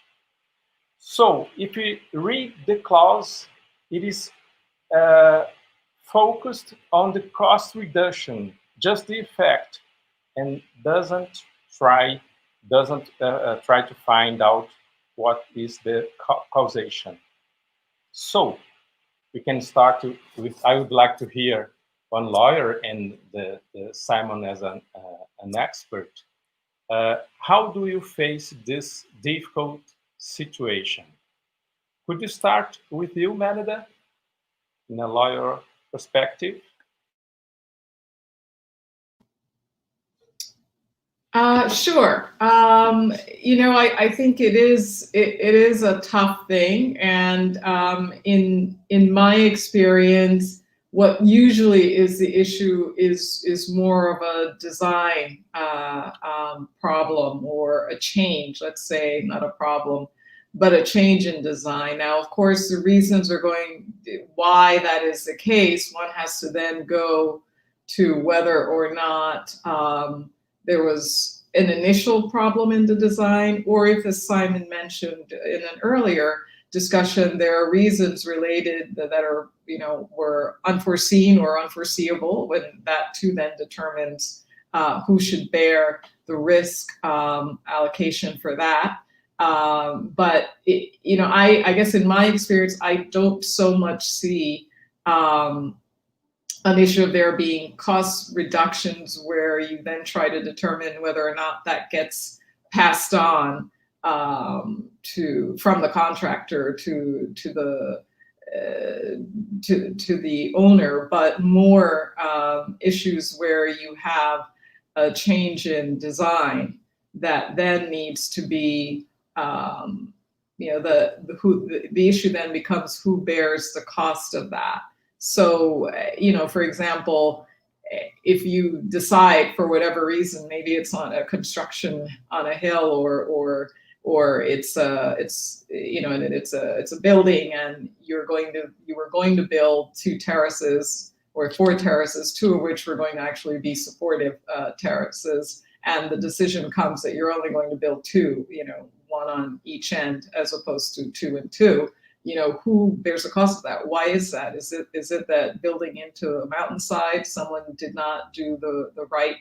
So if we read the clause, it is focused on the cost reduction, just the effect, and doesn't try to find out what is the causation. So we can start with, I would like to hear one lawyer and the Simon as an expert. How do you face this difficult situation? Could you start with you, Mélida, in a lawyer perspective? Sure. I think it is a tough thing, and in my experience, what usually is the issue is more of a design problem or a change. Let's say not a problem, but a change in design. Now, of course, the reasons are why that is the case. One has to then go to whether or not there was an initial problem in the design, or if, as Simon mentioned in an earlier discussion, there are reasons related that are, were unforeseen or unforeseeable, when that too then determines who should bear the risk allocation for that. But I guess in my experience, I don't so much see an issue of there being cost reductions where you then try to determine whether or not that gets passed on from the contractor to the owner, but more issues where you have a change in design that then needs to be, the issue then becomes who bears the cost of that. So, for example, if you decide for whatever reason, maybe it's on a construction on a hill, or it's a building, and you were going to build 2 terraces or 4 terraces, 2 of which were going to actually be supportive terraces, and the decision comes that you're only going to build 2, 1 on each end as opposed to 2 and 2. Who bears the cost of that? Why is that? Is it that building into a mountainside, someone did not do the right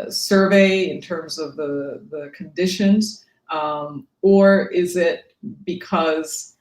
survey in terms of the conditions, or is it because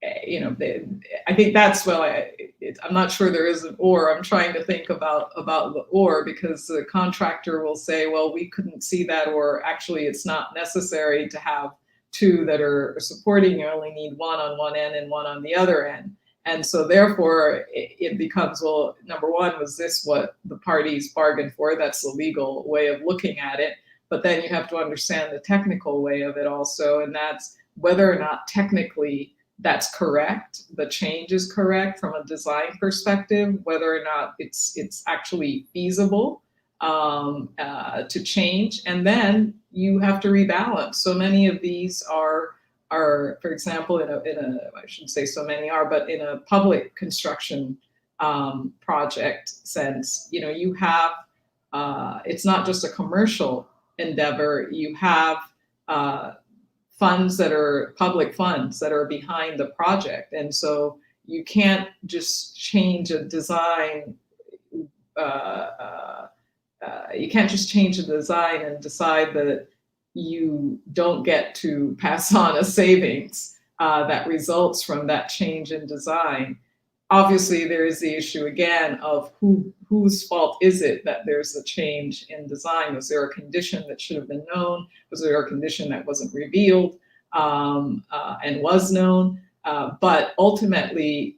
I think that's I'm not sure there is an or. I'm trying to think about the or, because the contractor will say, well, we couldn't see that, or actually it's not necessary to have 2 that are supporting, you only need 1 on one end and 1 on the other end. And so therefore it becomes, well, number one, was this what the parties bargained for? That's the legal way of looking at it. But then you have to understand the technical way of it also, and that's whether or not technically that's correct, the change is correct from a design perspective, whether or not it's actually feasible to change. And then you have to rebalance. So many of these are, for example, in a I shouldn't say so many are, but in a public construction project sense, you have, it's not just a commercial endeavor. You have funds that are public funds that are behind the project. And so you can't just change a design. You can't just change the design and decide that you don't get to pass on a savings that results from that change in design. Obviously, there is the issue again of whose fault is it that there's a change in design? Was there a condition that should have been known? Was there a condition that wasn't revealed and was known? But ultimately,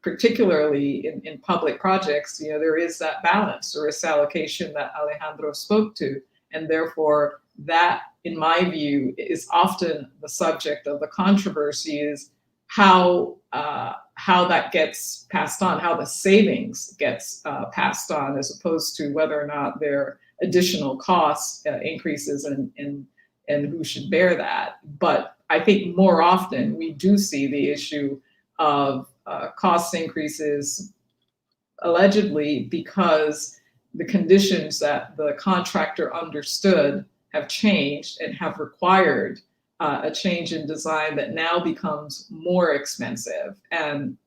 particularly in public projects, there is that balance or risk allocation that Alejandro spoke to. And therefore, that, in my view, is often the subject of the controversy, is how that gets passed on, how the savings gets passed on, as opposed to whether or not there are additional cost increases and who should bear that. But I think more often we do see the issue of cost increases allegedly because the conditions that the contractor understood have changed and have required a change in design that now becomes more expensive. And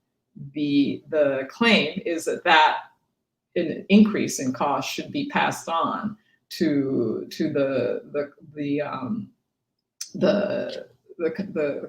the claim is that an increase in cost should be passed on to the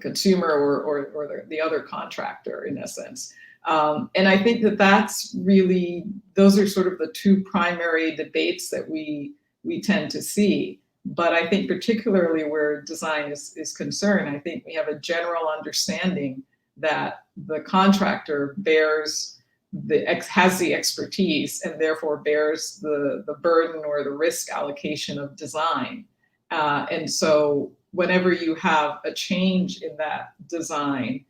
consumer or the other contractor, in essence. And I think that's really, those are sort of the 2 primary debates that we tend to see. But I think particularly where design is concerned, I think we have a general understanding that the contractor has the expertise and therefore bears the burden or the risk allocation of design. And so whenever you have a change in that design,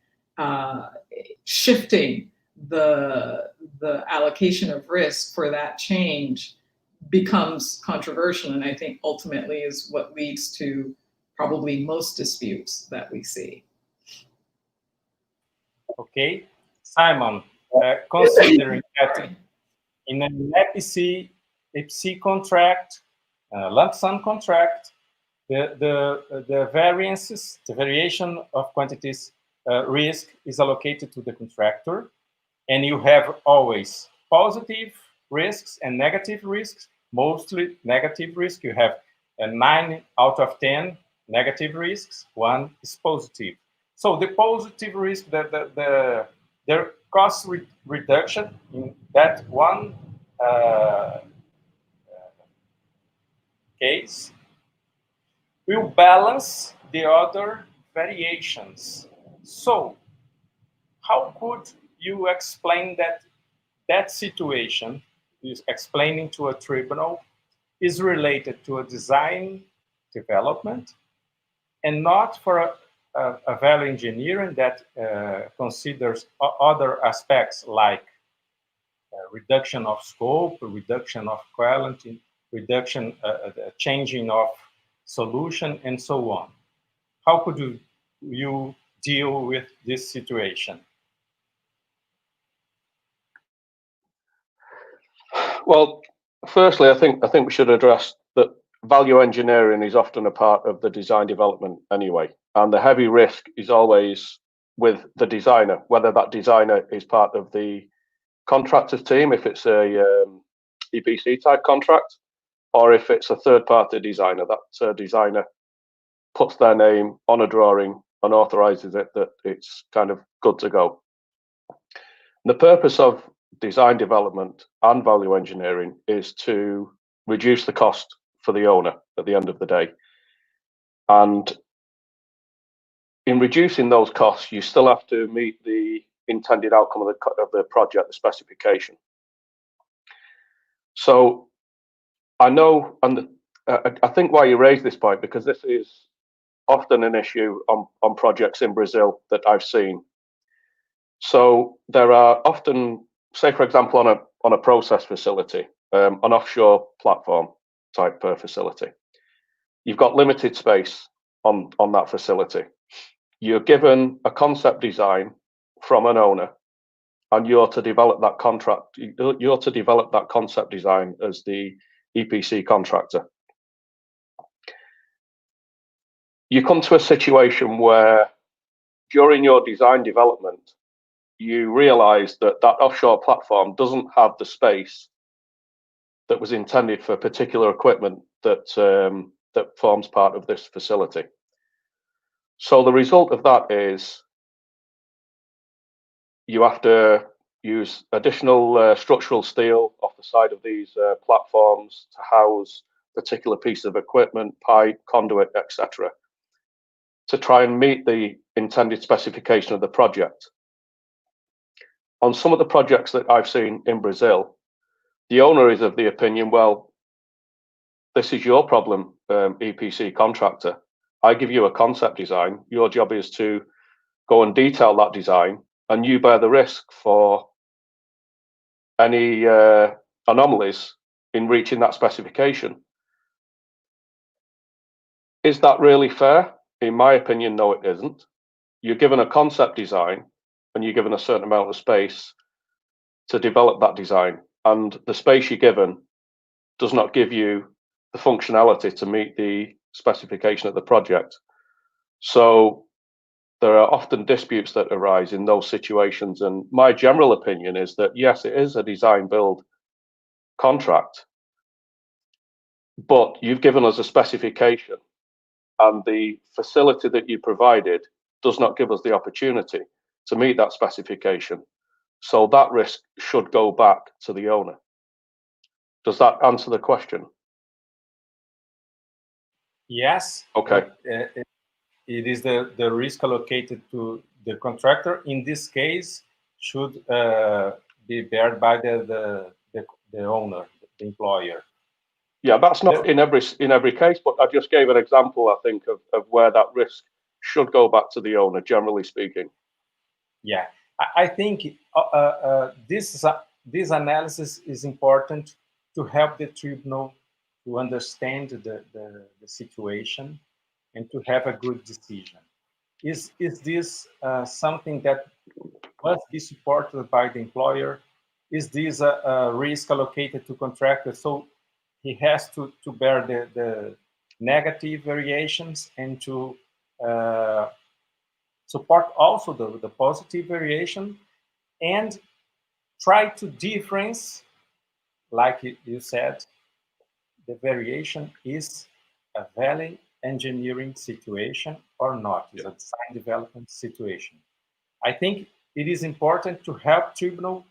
shifting the allocation of risk for that change becomes controversial, and I think ultimately is what leads to probably most disputes that we see. Okay, Simon, considering that in an EPC contract, lump sum contract, the variation of quantities risk is allocated to the contractor, and you have always positive risks and negative risks, mostly negative risk. You have 9 out of 10 negative risks, 1 is positive. So the positive risk, the cost reduction in that one case will balance the other variations. So how could you explain that situation is explaining to a tribunal is related to a design development and not for a value engineering that considers other aspects like reduction of scope, reduction of quality, reduction, changing of solution, and so on? How could you deal with this situation? Well, firstly, I think we should address that value engineering is often a part of the design development anyway, and the heavy risk is always with the designer, whether that designer is part of the contractors team, if it's a EPC type contract, or if it's a third-party designer. That designer puts their name on a drawing and authorizes it that it's kind of good to go. The purpose of design development and value engineering is to reduce the cost for the owner at the end of the day. And in reducing those costs, you still have to meet the intended outcome of the project, the specification. So I know, and I think why you raise this point, because this is often an issue on projects in Brazil that I've seen. So there are often, say for example, on a process facility, an offshore platform type facility, you've got limited space on that facility. You're given a concept design from an owner, and you're to develop that contract. You're to develop that concept design as the EPC contractor. You come to a situation where during your design development, you realize that offshore platform doesn't have the space that was intended for particular equipment that forms part of this facility. So the result of that is you have to use additional structural steel off the side of these platforms to house particular piece of equipment, pipe, conduit, etc., to try and meet the intended specification of the project. On some of the projects that I've seen in Brazil, the owner is of the opinion, well, this is your problem, EPC contractor. I give you a concept design. Your job is to go and detail that design, and you bear the risk for any anomalies in reaching that specification. Is that really fair? In my opinion, no, it isn't. You're given a concept design, and you're given a certain amount of space to develop that design. And the space you're given does not give you the functionality to meet the specification of the project. So there are often disputes that arise in those situations. And my general opinion is that, yes, it is a design build contract, but you've given us a specification, and the facility that you provided does not give us the opportunity to meet that specification. So that risk should go back to the owner. Does that answer the question? Yes. Okay. It is the risk allocated to the contractor. In this case, should be borne by the owner, the employer. Yeah, that's not in every case, but I just gave an example, I think, of where that risk should go back to the owner, generally speaking. Yeah, I think this analysis is important to help the tribunal to understand the situation and to have a good decision. Is this something that must be supported by the employer? Is this a risk allocated to contractors? So he has to bear the negative variations and to support also the positive variation, and try to difference, like you said, the variation is a value engineering situation or not, is a design development situation. I think it is important to help tribunal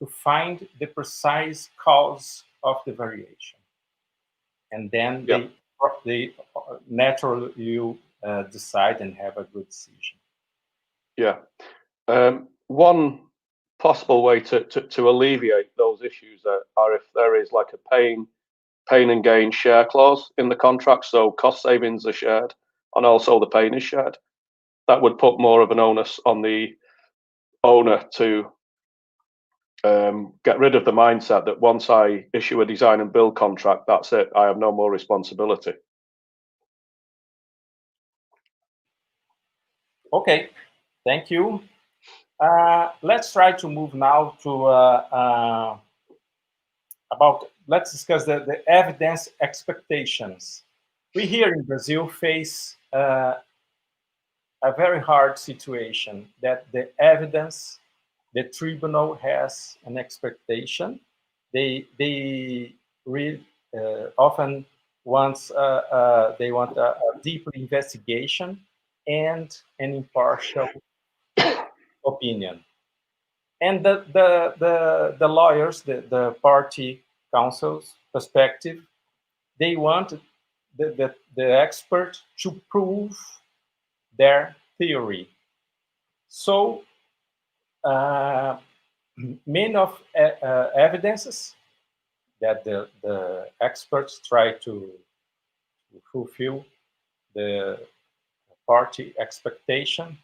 to find the precise cause of the variation. And then they naturally you decide and have a good decision. Yeah. One possible way to alleviate those issues are if there is like a pain and gain share clause in the contract, so cost savings are shared and also the pain is shared. That would put more of an onus on the owner to get rid of the mindset that once I issue a design and build contract, that's it, I have no more responsibility. Okay, thank you. Let's try to move now to let's discuss the evidence expectations. We here in Brazil face a very hard situation that the evidence, the tribunal has an expectation. They really often they want a deeper investigation and an impartial opinion. And the lawyers, the party counsels perspective, they want the expert to prove their theory. So many of evidences that the experts try to fulfill the party expectation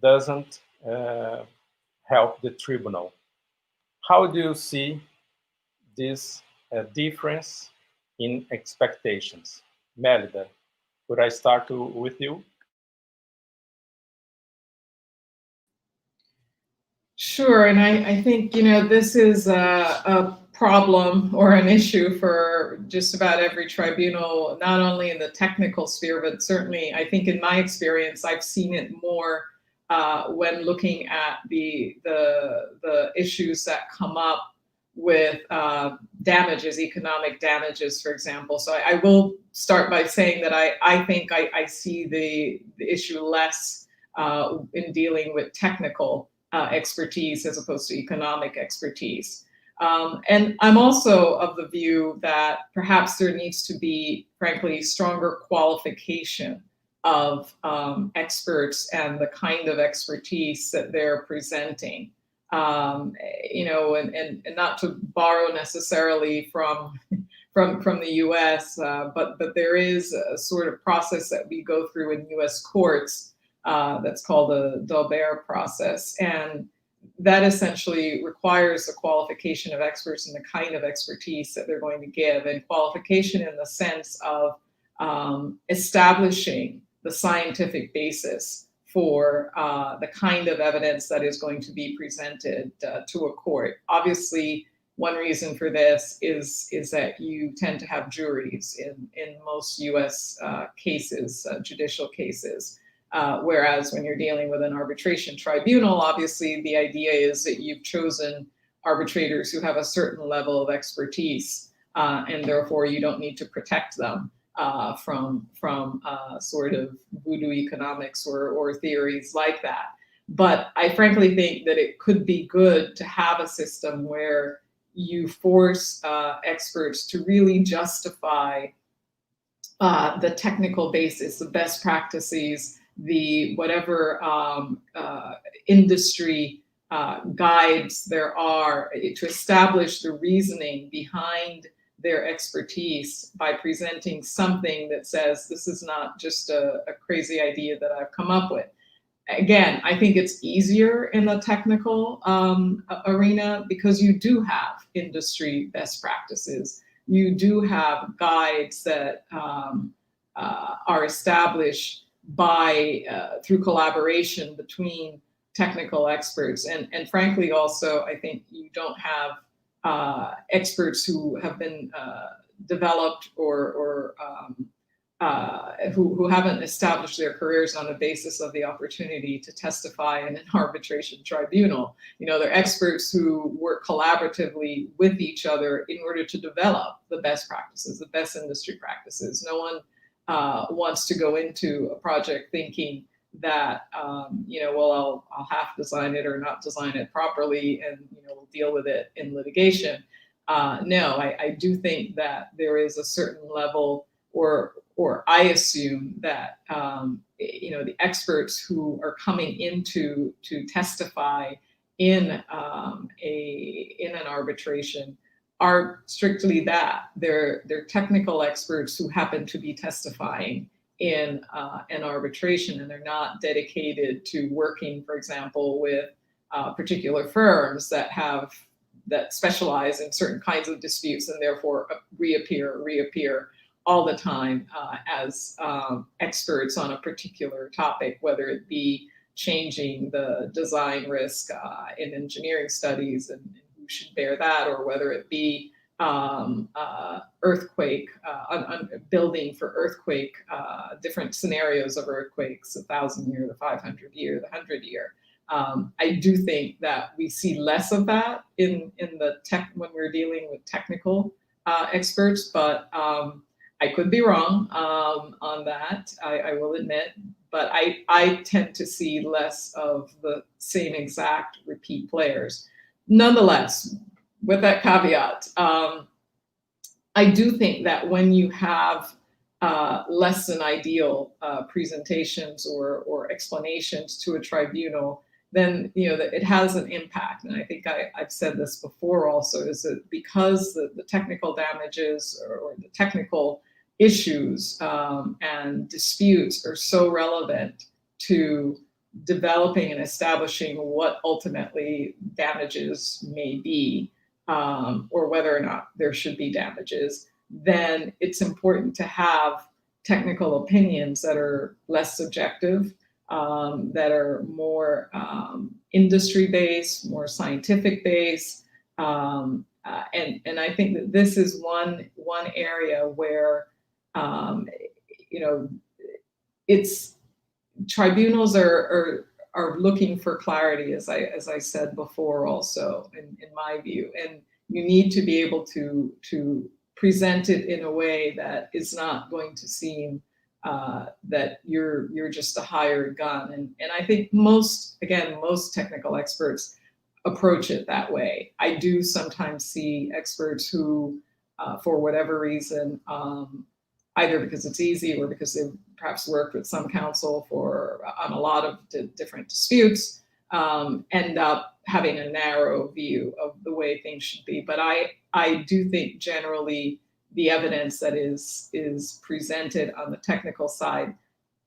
doesn't help the tribunal. How do you see this difference in expectations? Mélida, could I start with you? Sure, and I think, this is a problem or an issue for just about every tribunal, not only in the technical sphere, but certainly, I think in my experience, I've seen it more when looking at the issues that come up with damages, economic damages, for example. So I will start by saying that I think I see the issue less in dealing with technical expertise as opposed to economic expertise. And I'm also of the view that perhaps there needs to be, frankly, stronger qualification of experts and the kind of expertise that they're presenting. And not to borrow necessarily from the US, but there is a sort of process that we go through in US courts that's called the Daubert process. And that essentially requires the qualification of experts and the kind of expertise that they're going to give, and qualification in the sense of establishing the scientific basis for the kind of evidence that is going to be presented to a court. Obviously, one reason for this is that you tend to have juries in most US cases, judicial cases. Whereas when you're dealing with an arbitration tribunal, obviously the idea is that you've chosen arbitrators who have a certain level of expertise, and therefore you don't need to protect them from sort of voodoo economics or theories like that. But I frankly think that it could be good to have a system where you force experts to really justify the technical basis, the best practices, the whatever industry guides there are, to establish the reasoning behind their expertise by presenting something that says this is not just a crazy idea that I've come up with. Again, I think it's easier in the technical arena because you do have industry best practices. You do have guides that are established by through collaboration between technical experts, and frankly, also I think you don't have experts who have been developed or who haven't established their careers on the basis of the opportunity to testify in an arbitration tribunal. You know, they're experts who work collaboratively with each other in order to develop the best practices, the best industry practices. No one wants to go into a project thinking that, you know, well, I'll half design it or not design it properly, and, you know, we'll deal with it in litigation. No, I do think that there is a certain level, or I assume that, you know, the experts who are coming into to testify in an arbitration are strictly that. They're technical experts who happen to be testifying in an arbitration, and they're not dedicated to working, for example, with particular firms that specialize in certain kinds of disputes and therefore reappear all the time as experts on a particular topic, whether it be changing the design risk in engineering studies and who should bear that, or whether it be earthquake, building for earthquake, different scenarios of earthquakes, the 1,000-year, the 500-year, the 100-year. I do think that we see less of that in the tech when we're dealing with technical experts, but I could be wrong on that, I will admit, but I tend to see less of the same exact repeat players. Nonetheless, with that caveat, I do think that when you have less than ideal presentations or explanations to a tribunal, then, you know, that it has an impact. And I think I've said this before also, is that because the technical damages or the technical issues and disputes are so relevant to developing and establishing what ultimately damages may be, or whether or not there should be damages, then it's important to have technical opinions that are less subjective, that are more industry-based, more scientific-based, and I think that this is one area where, you know, tribunals are looking for clarity, as I said before, also in my view, and you need to be able to present it in a way that is not going to seem that you're just a hired gun, and I think most technical experts approach it that way. I do sometimes see experts who, for whatever reason, either because it's easy or because they've perhaps worked with some counsel on a lot of different disputes, end up having a narrow view of the way things should be. But I do think generally the evidence that is presented on the technical side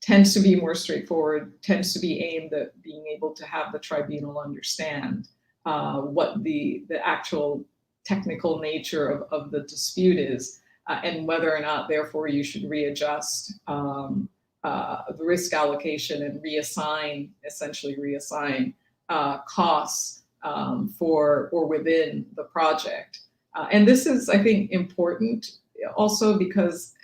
tends to be more straightforward, tends to be aimed at being able to have the tribunal understand what the actual technical nature of the dispute is, and whether or not, therefore, you should readjust the risk allocation and essentially reassign costs for or within the project. And this is, I think, important also because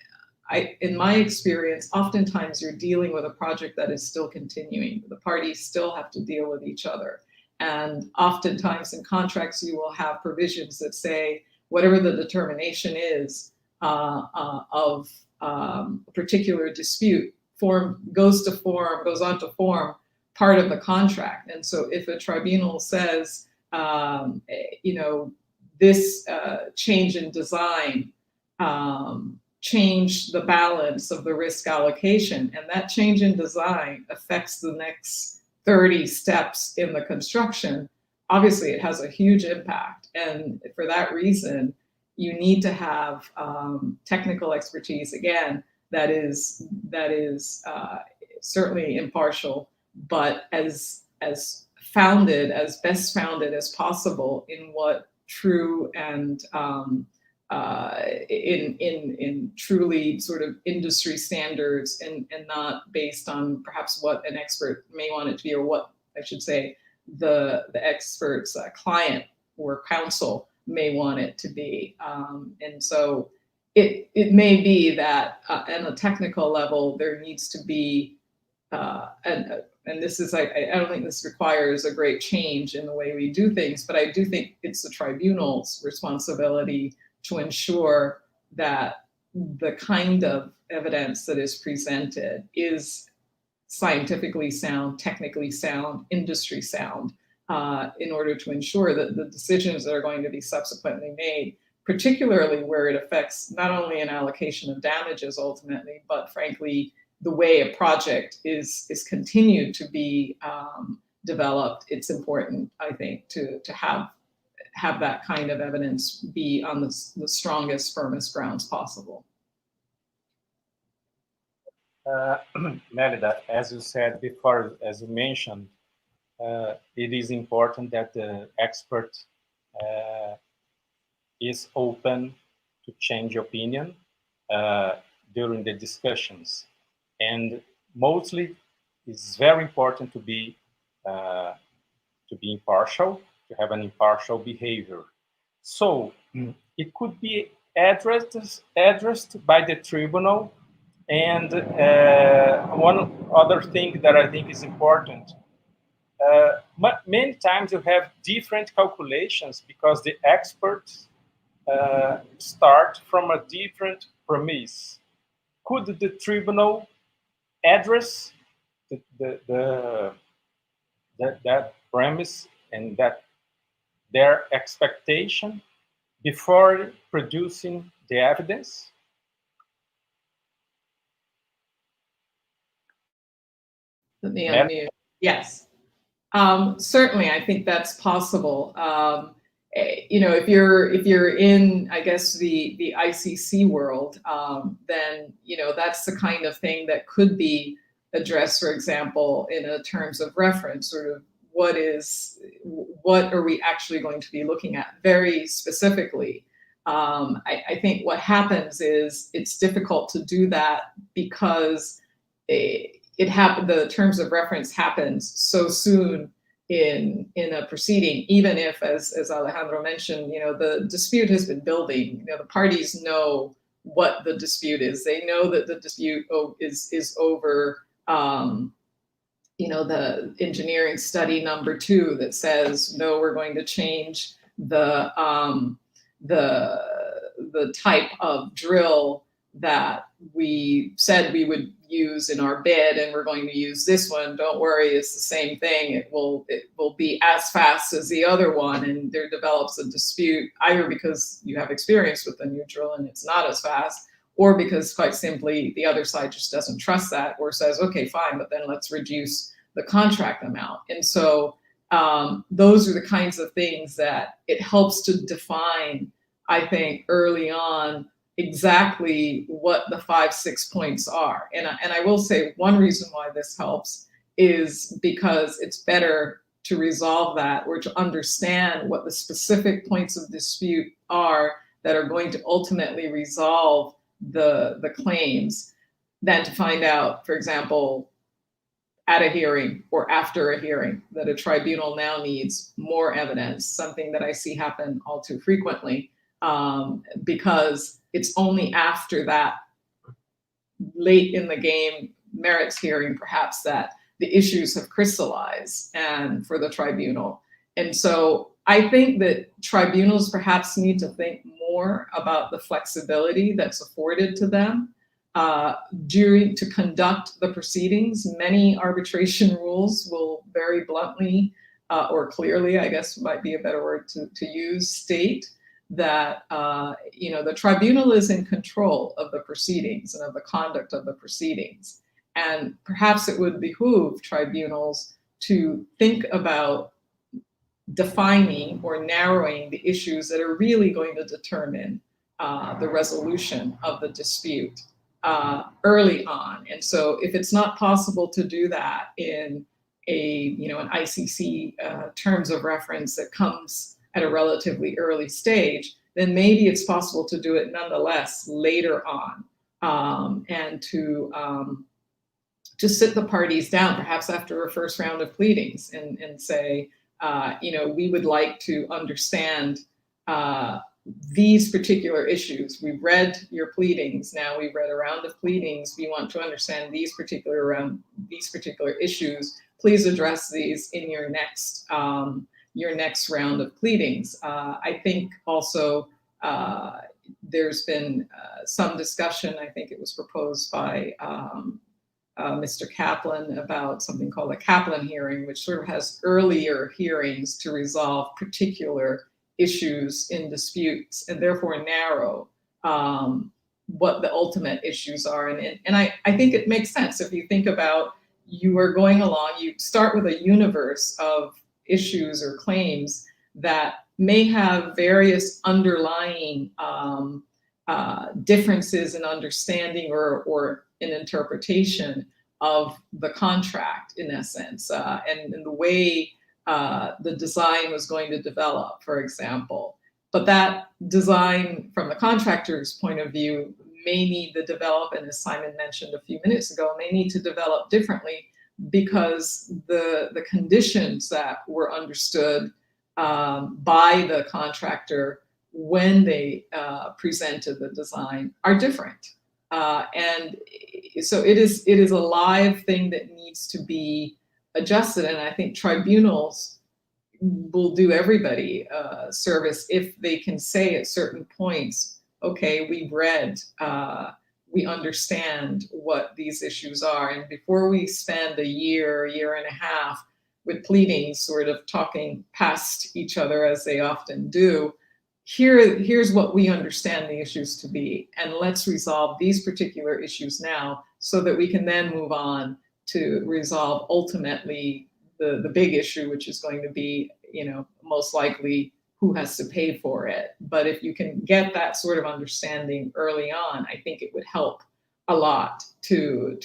in my experience, oftentimes you're dealing with a project that is still continuing. The parties still have to deal with each other. And oftentimes in contracts, you will have provisions that say whatever the determination is of a particular dispute goes on to form part of the contract. And so if a tribunal says, you know, this change in design changed the balance of the risk allocation, and that change in design affects the next 30 steps in the construction, obviously it has a huge impact. And for that reason, you need to have technical expertise, again, that is certainly impartial, but as best founded as possible in what true and in truly sort of industry standards, and not based on perhaps what an expert may want it to be, or what I should say the expert's client or counsel may want it to be. And so it may be that on a technical level, there needs to be, and this is, I don't think this requires a great change in the way we do things, but I do think it's the tribunal's responsibility to ensure that the kind of evidence that is presented is scientifically sound, technically sound, industry sound, in order to ensure that the decisions that are going to be subsequently made, particularly where it affects not only an allocation of damages ultimately, but frankly, the way a project is continued to be developed, it's important, I think, to have that kind of evidence be on the strongest, firmest grounds possible. Mélida, as you said before, as you mentioned, it is important that the expert is open to change opinion during the discussions. And mostly, it's very important to be impartial, to have an impartial behavior. So it could be addressed by the tribunal. And one other thing that I think is important, many times you have different calculations because the experts start from a different premise. Could the tribunal address that premise and that their expectation before producing the evidence? Let me unmute. Yes, certainly. I think that's possible. You know, if you're in, I guess, the ICC world, then you know that's the kind of thing that could be addressed. For example, in a terms of reference, sort of what are we actually going to be looking at very specifically? I think what happens is it's difficult to do that because the terms of reference happens so soon in a proceeding, even if, as Alejandro mentioned, you know, the dispute has been building. You know, the parties know what the dispute is. They know that the dispute is over, you know, the engineering study number 2 that says, no, we're going to change the type of drill that we said we would use in our bid, and we're going to use this one. Don't worry, it's the same thing. It will be as fast as the other one, and there develops a dispute either because you have experience with the new drill and it's not as fast, or because quite simply the other side just doesn't trust that or says, okay, fine, but then let's reduce the contract amount. And so those are the kinds of things that it helps to define, I think, early on exactly what the 5-6 points are. And I will say one reason why this helps is because it's better to resolve that or to understand what the specific points of dispute are that are going to ultimately resolve the claims than to find out, for example, at a hearing or after a hearing that a tribunal now needs more evidence, something that I see happen all too frequently, because it's only after that late in the game merits hearing perhaps that the issues have crystallized and for the tribunal. And so I think that tribunals perhaps need to think more about the flexibility that's afforded to them to conduct the proceedings. Many arbitration rules will very bluntly or clearly, I guess might be a better word to use, state that you know, the tribunal is in control of the proceedings and of the conduct of the proceedings. And perhaps it would behoove tribunals to think about defining or narrowing the issues that are really going to determine the resolution of the dispute early on. And so if it's not possible to do that in an ICC terms of reference that comes at a relatively early stage, then maybe it's possible to do it nonetheless later on, and to sit the parties down, perhaps after a first round of pleadings, and say, you know, we would like to understand these particular issues. We've read your pleadings. Now we've read a round of pleadings. We want to understand these particular issues. Please address these in your next round of pleadings. I think also there's been some discussion. I think it was proposed by Mr. Kaplan about something called a Kaplan hearing, which sort of has earlier hearings to resolve particular issues in disputes and therefore narrow what the ultimate issues are. And I think it makes sense. If you think about, you are going along, you start with a universe of issues or claims that may have various underlying differences in understanding or in interpretation of the contract, in essence, and the way the design was going to develop, for example. But that design, from the contractor's point of view, may need to develop, and as Simon mentioned a few minutes ago, may need to develop differently because the conditions that were understood by the contractor when they presented the design are different. And so it is a live thing that needs to be adjusted, and I think tribunals will do everybody service if they can say at certain points, okay, we've read, we understand what these issues are, and before we spend a year and a half with pleadings sort of talking past each other as they often do, here's what we understand the issues to be, and let's resolve these particular issues now so that we can then move on to resolve ultimately the big issue, which is going to be, most likely who has to pay for it. But if you can get that sort of understanding early on, I think it would help a lot to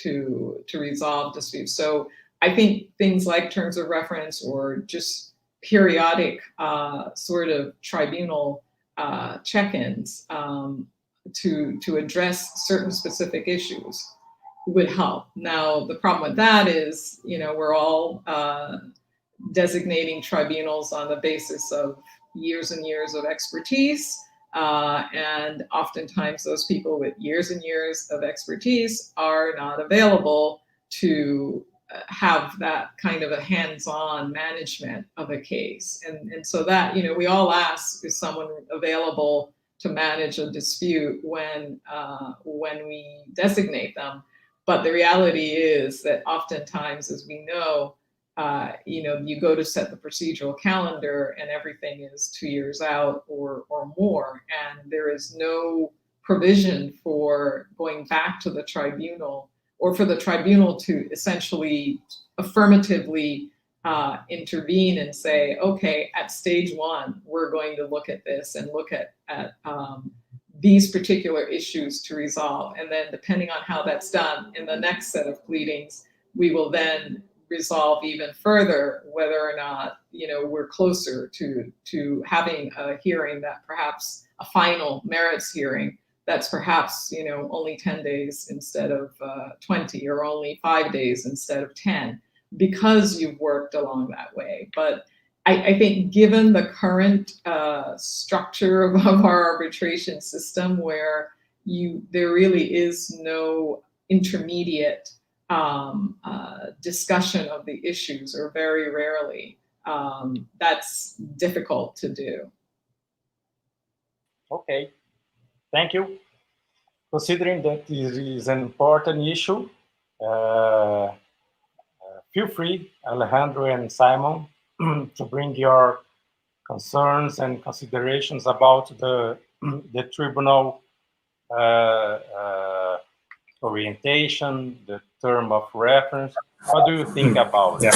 resolve disputes. So I think things like terms of reference or just periodic sort of tribunal check-ins to address certain specific issues would help. Now, the problem with that is, we're all designating tribunals on the basis of years and years of expertise. And oftentimes those people with years and years of expertise are not available to have that kind of a hands-on management of a case. And so that, we all ask, is someone available to manage a dispute when we designate them? But the reality is that oftentimes, as we know, you go to set the procedural calendar and everything is 2 years out or more, and there is no provision for going back to the tribunal or for the tribunal to essentially affirmatively intervene and say, okay, at stage one, we're going to look at this and look at these particular issues to resolve. And then depending on how that's done in the next set of pleadings, we will then resolve even further whether or not, we're closer to having a hearing that perhaps a final merits hearing that's perhaps, only 10 days instead of 20, or only 5 days instead of 10, because you've worked along that way. But I think given the current structure of our arbitration system, where there really is no intermediate discussion of the issues, or very rarely, that's difficult to do. Okay, thank you. Considering that this is an important issue, feel free, Alejandro and Simon, to bring your concerns and considerations about the tribunal orientation, the term of reference. What do you think about it?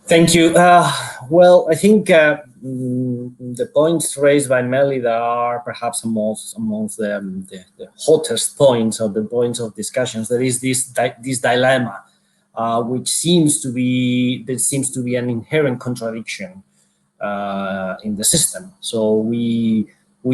Thank you. Well, I think the points raised by Mélida are perhaps amongst the hottest points, or the points of discussions. There is this dilemma, which seems to be an inherent contradiction in the system. So we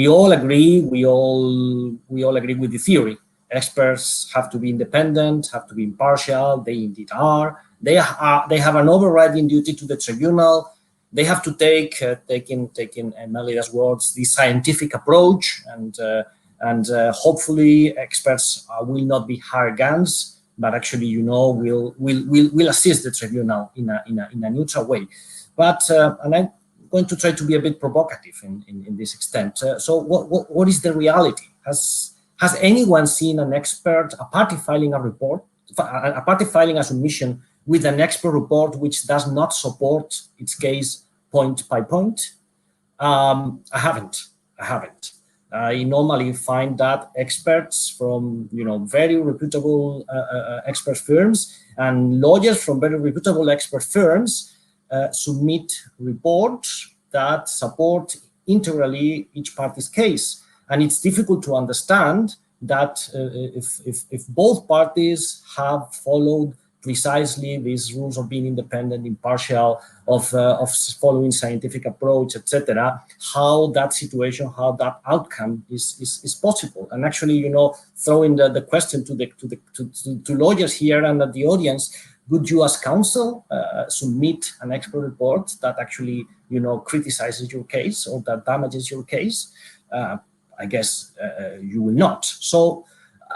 all agree. We all agree with the theory. Experts have to be independent, have to be impartial. They indeed are. They have an overriding duty to the tribunal, they have to take, taking Mélida's words, the scientific approach, and hopefully experts will not be hired guns, but actually, you know, will assist the tribunal in a neutral way. But and I'm going to try to be a bit provocative in this extent. So what is the reality? Has anyone seen an expert, a party filing a report, a party filing a submission with an expert report which does not support its case point by point? I haven't. I normally find that experts from, you know, very reputable expert firms and lawyers from very reputable expert firms submit reports that support integrally each party's case. And it's difficult to understand that if both parties have followed precisely these rules of being independent, impartial, of following scientific approach, etc., how that situation, how that outcome is possible. And actually, you know, throwing the question to lawyers here and at the audience, would you as counsel submit an expert report that actually, you know, criticizes your case or that damages your case? I guess you will not. So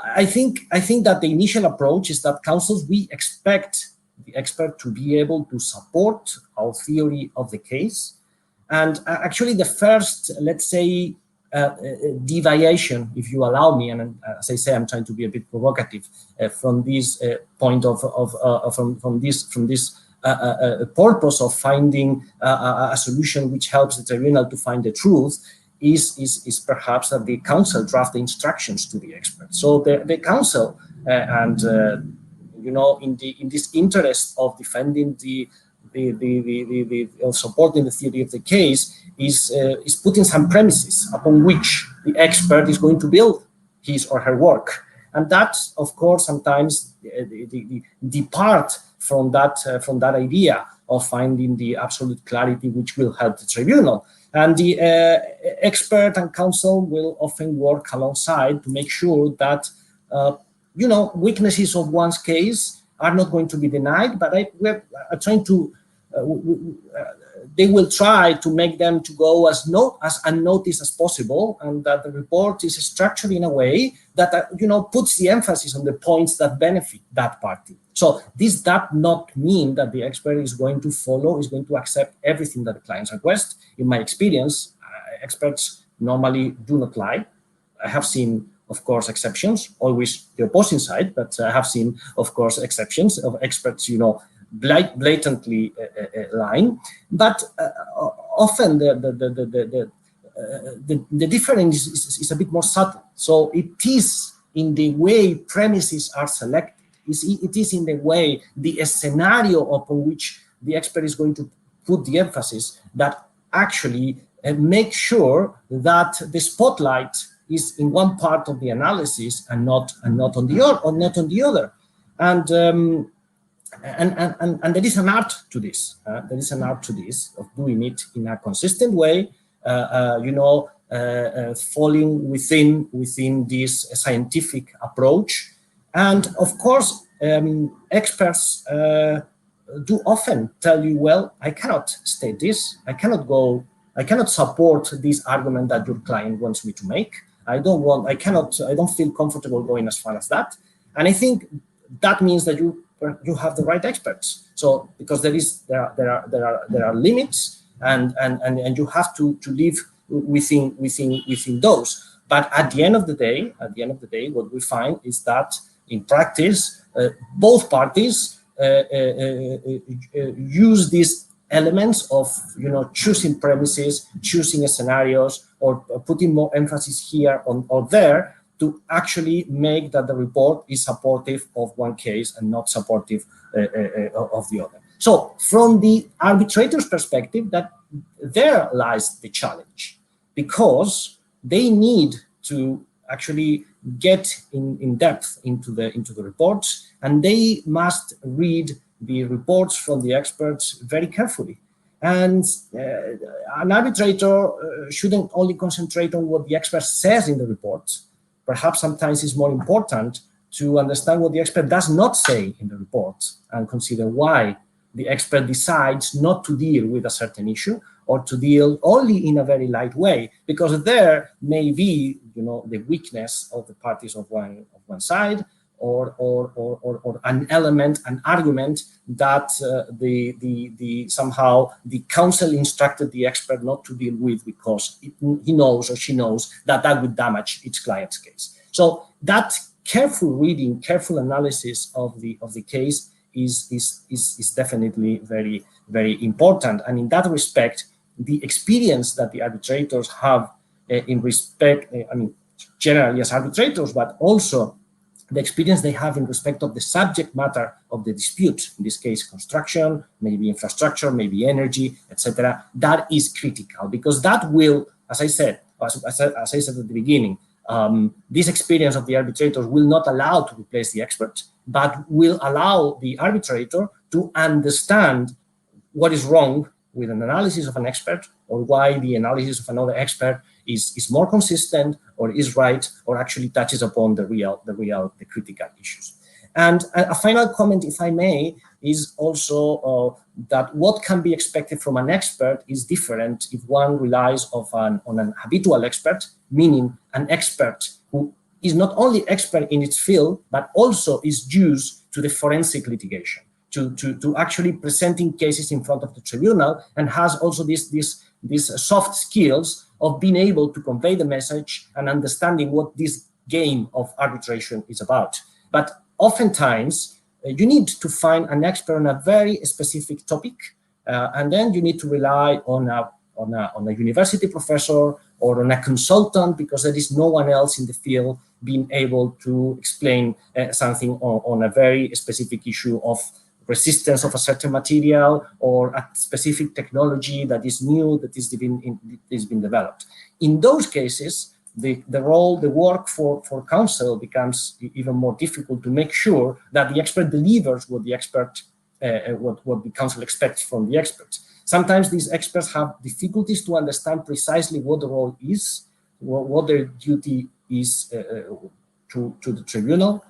I think that the initial approach is that counsels, we expect the expert to be able to support our theory of the case. And actually the first, let's say, deviation, if you allow me, and as I say, I'm trying to be a bit provocative from this point from this purpose of finding a solution which helps the tribunal to find the truth, is perhaps that the counsel draft the instructions to the expert. So the counsel you know, in this interest of defending of supporting the theory of the case, is putting some premises upon which the expert is going to build his or her work, and that, of course, sometimes depart from that idea of finding the absolute clarity which will help the tribunal. And the expert and counsel will often work alongside to make sure that, you know, weaknesses of one's case are not going to be denied, but we're trying to, they will try to make them to go as unnoticed as possible, and that the report is structured in a way that, you know, puts the emphasis on the points that benefit that party. So this does not mean that the expert is going to accept everything that the clients request. In my experience, experts normally do not lie. I have seen, of course, exceptions, always the opposing side, but I have seen, of course, exceptions of experts, you know, blatantly lying. But often the difference is a bit more subtle. So it is in the way premises are selected. It is in the way, the scenario upon which the expert is going to put the emphasis that actually make sure that the spotlight is in one part of the analysis and not on the other. And there is an art to this. There is an art to this, of doing it in a consistent way, you know, falling within this scientific approach. And of course, experts do often tell you, well, I cannot state this, I cannot support this argument that your client wants me to make. I don't feel comfortable going as far as that. And I think that means that you have the right experts. So because there are limits, and you have to live within those. But at the end of the day, what we find is that in practice, both parties use these elements of, you know, choosing premises, choosing scenarios, or putting more emphasis here or there to actually make that the report is supportive of one case and not supportive of the other. So from the arbitrator's perspective, that there lies the challenge, because they need to actually get in depth into the reports, and they must read the reports from the experts very carefully. And an arbitrator shouldn't only concentrate on what the expert says in the report. Perhaps sometimes it's more important to understand what the expert does not say in the report and consider why the expert decides not to deal with a certain issue, or to deal only in a very light way, because there may be, the weakness of the parties of one side, or an element, an argument that somehow the counsel instructed the expert not to deal with because he knows or she knows that would damage its client's case. So that careful reading, careful analysis of the case is definitely very, very important. And in that respect, the experience that the arbitrators have in respect, generally as arbitrators, but also the experience they have in respect of the subject matter of the dispute, in this case, construction, maybe infrastructure, maybe energy, etc., that is critical, because that will, as I said at the beginning, this experience of the arbitrators will not allow to replace the expert, but will allow the arbitrator to understand what is wrong with an analysis of an expert, or why the analysis of another expert is more consistent, or is right, or actually touches upon the critical issues. And a final comment, if I may, is also that what can be expected from an expert is different if one relies on an habitual expert, meaning an expert who is not only expert in its field, but also is used to the forensic litigation, to actually presenting cases in front of the tribunal, and has also these soft skills of being able to convey the message and understanding what this game of arbitration is about. But oftentimes, you need to find an expert on a very specific topic, and then you need to rely on a university professor or on a consultant, because there is no one else in the field being able to explain something on a very specific issue of resistance of a certain material, or a specific technology that is new, that is being developed. In those cases, the work for counsel becomes even more difficult to make sure that the expert delivers what the expert, what the counsel expects from the expert. Sometimes these experts have difficulties to understand precisely what the role is, what their duty is to the tribunal.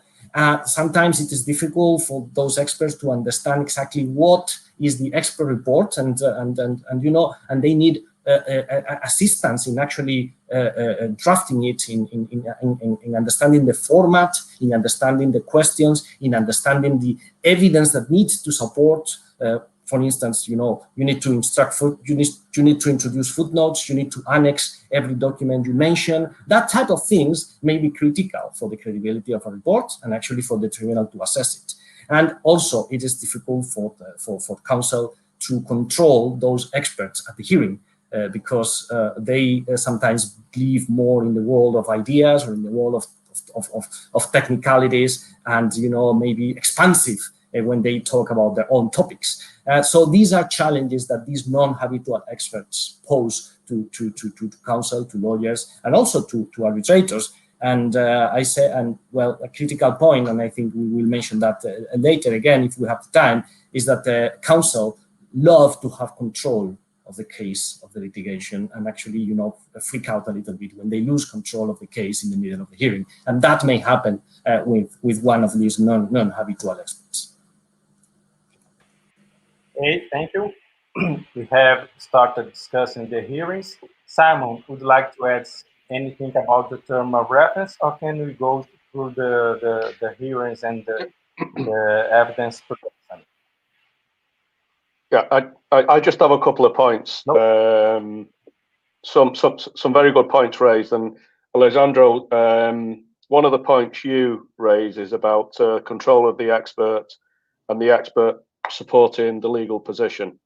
Sometimes it is difficult for those experts to understand exactly what is the expert report, and they need assistance in actually drafting it, in understanding the format, in understanding the questions, in understanding the evidence that needs to support. For instance, you need to you need to introduce footnotes, you need to annex every document you mention. That type of things may be critical for the credibility of a report, and actually for the tribunal to assess it. And also, it is difficult for counsel to control those experts at the hearing, because they sometimes believe more in the world of ideas, or in the world of technicalities, and maybe expansive when they talk about their own topics. So these are challenges that these non-habitual experts pose to counsel, to lawyers, and also to arbitrators. And a critical point, and I think we will mention that later again if we have the time, is that the counsel love to have control of the case, of the litigation, and actually, freak out a little bit when they lose control of the case in the middle of the hearing. And that may happen with one of these non-habitual experts. Okay, thank you. We have started discussing the hearings. Simon, would you like to add anything about the term of reference, or can we go through the hearings and the evidence production? Yeah, I just have a couple of points. Nope. Some very good points raised, and Alejandro, one of the points you raise is about control of the expert, and the expert supporting the legal position.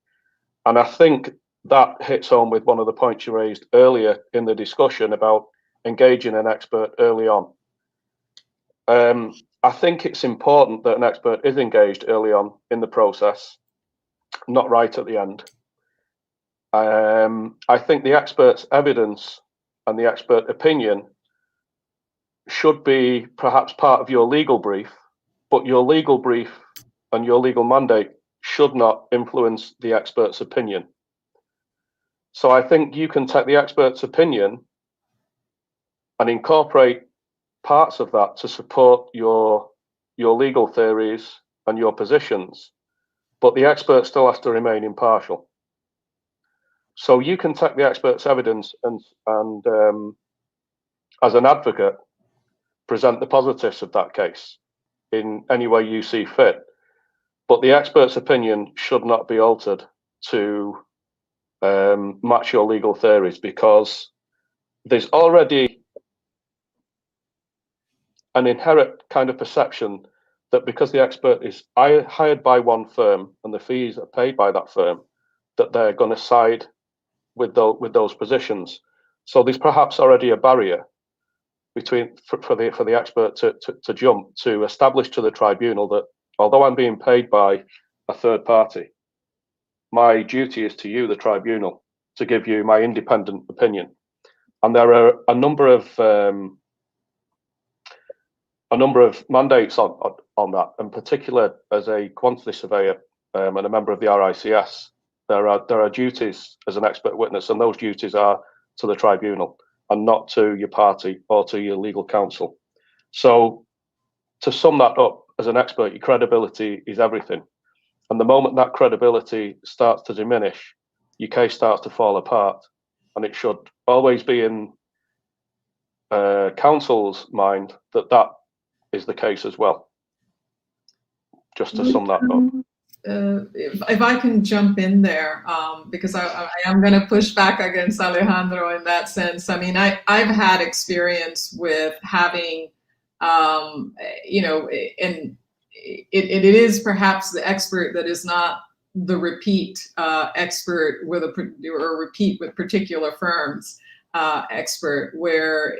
And I think that hits home with one of the points you raised earlier in the discussion about engaging an expert early on. I think it's important that an expert is engaged early on in the process, not right at the end. I think the expert's evidence and the expert opinion should be perhaps part of your legal brief, but your legal brief and your legal mandate should not influence the expert's opinion. So I think you can take the expert's opinion and incorporate parts of that to support your legal theories and your positions. but the expert still has to remain impartial. So you can take the expert's evidence and as an advocate, present the positives of that case in any way you see fit. But the expert's opinion should not be altered to match your legal theories, because there's already an inherent kind of perception that because the expert is hired by one firm and the fees are paid by that firm, that they're going to side with those positions. So there's perhaps already a barrier between for the expert to jump to establish to the tribunal that although I'm being paid by a third party, my duty is to you, the tribunal, to give you my independent opinion. And there are a number of mandates on that. In particular, as a quantity surveyor and a member of the RICS, there are duties as an expert witness, and those duties are to the tribunal and not to your party or to your legal counsel. So to sum that up, as an expert, your credibility is everything. And the moment that credibility starts to diminish, your case starts to fall apart. And it should always be in counsel's mind that that is the case as well. Just to sum that up. If I can jump in there, because I am going to push back against Alejandro in that sense. I mean, I've had experience with having, you know, and it is perhaps the expert that is not the repeat expert with or repeat with particular firms expert, where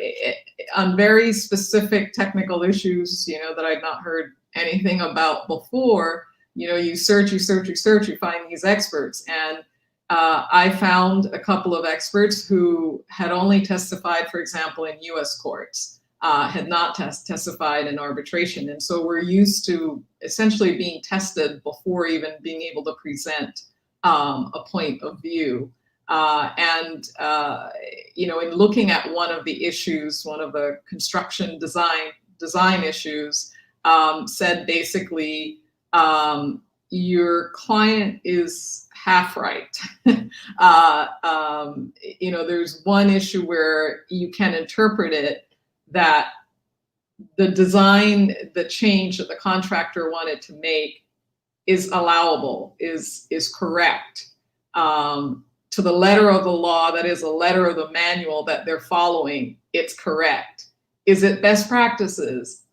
on very specific technical issues, you know, that I'd not heard anything about before, you know, you search, you find these experts. And I found a couple of experts who had only testified, for example, in US courts, had not testified in arbitration. And so we're used to essentially being tested before even being able to present a point of view. You know, in looking at one of the issues, one of the construction design issues, said basically, your client is half right. You know, there's one issue where you can interpret it that the design, the change that the contractor wanted to make is allowable, is correct. To the letter of the law, that is a letter of the manual that they're following, it's correct. Is it best practices?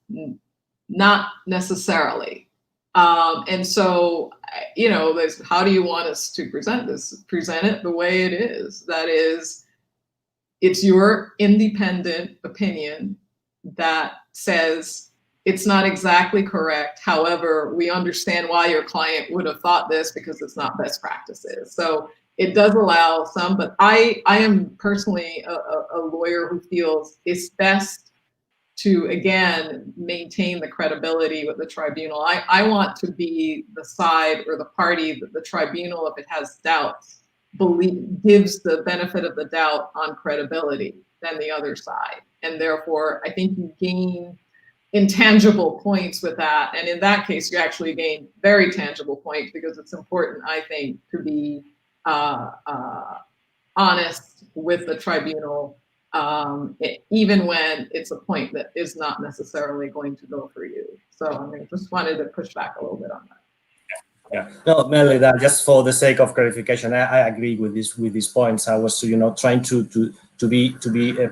Not necessarily. And so, you know, how do you want us to present this? Present it the way it is. That is, it's your independent opinion that says it's not exactly correct. However, we understand why your client would have thought this because it's not best practices. So it does allow some, but I am personally a lawyer who feels it's best to, again, maintain the credibility with the tribunal. I want to be the side or the party that the tribunal, if it has doubts, gives the benefit of the doubt on credibility than the other side. And therefore, I think you gain intangible points with that. And in that case, you actually gain very tangible points, because it's important, I think, to be honest with the tribunal, even when it's a point that is not necessarily going to go for you. So I mean, just wanted to push back a little bit on that. Yeah, no, Mélida, just for the sake of clarification, I agree with these points. I was, you know, trying to be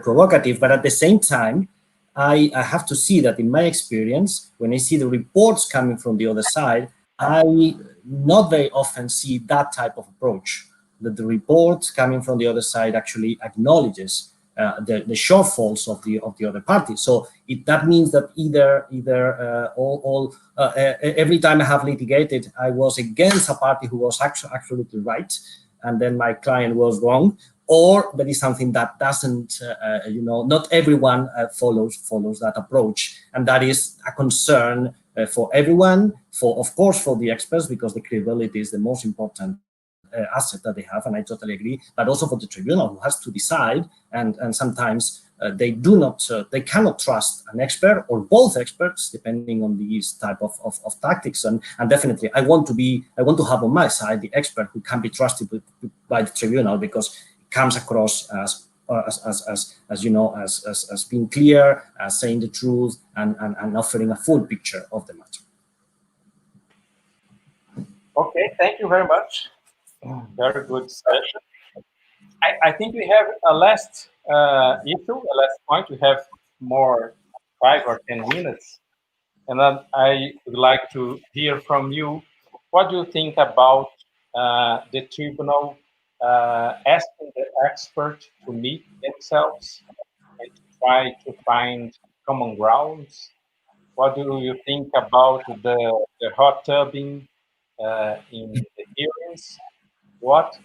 provocative, but at the same time, I have to see that in my experience, when I see the reports coming from the other side, I not very often see that type of approach, that the report coming from the other side actually acknowledges the shortfalls of the other party. So that means that every time I have litigated, I was against a party who was absolutely right, and then my client was wrong, or there is something that doesn't, you know, not everyone follows that approach, and that is a concern for everyone, of course, for the experts, because the credibility is the most important asset that they have, and I totally agree, but also for the tribunal, who has to decide, and sometimes they cannot trust an expert or both experts, depending on these type of tactics. And definitely, I want to have on my side the expert who can be trusted by the tribunal, because it comes across as being clear, as saying the truth, and offering a full picture of the matter. Okay, thank you very much. Very good session. I think we have a last issue, a last point. We have more 5 or 10 minutes. And then I would like to hear from you. What do you think about the tribunal asking the expert to meet themselves and to try to find common grounds? What do you think about the hot tubbing in the hearings? What,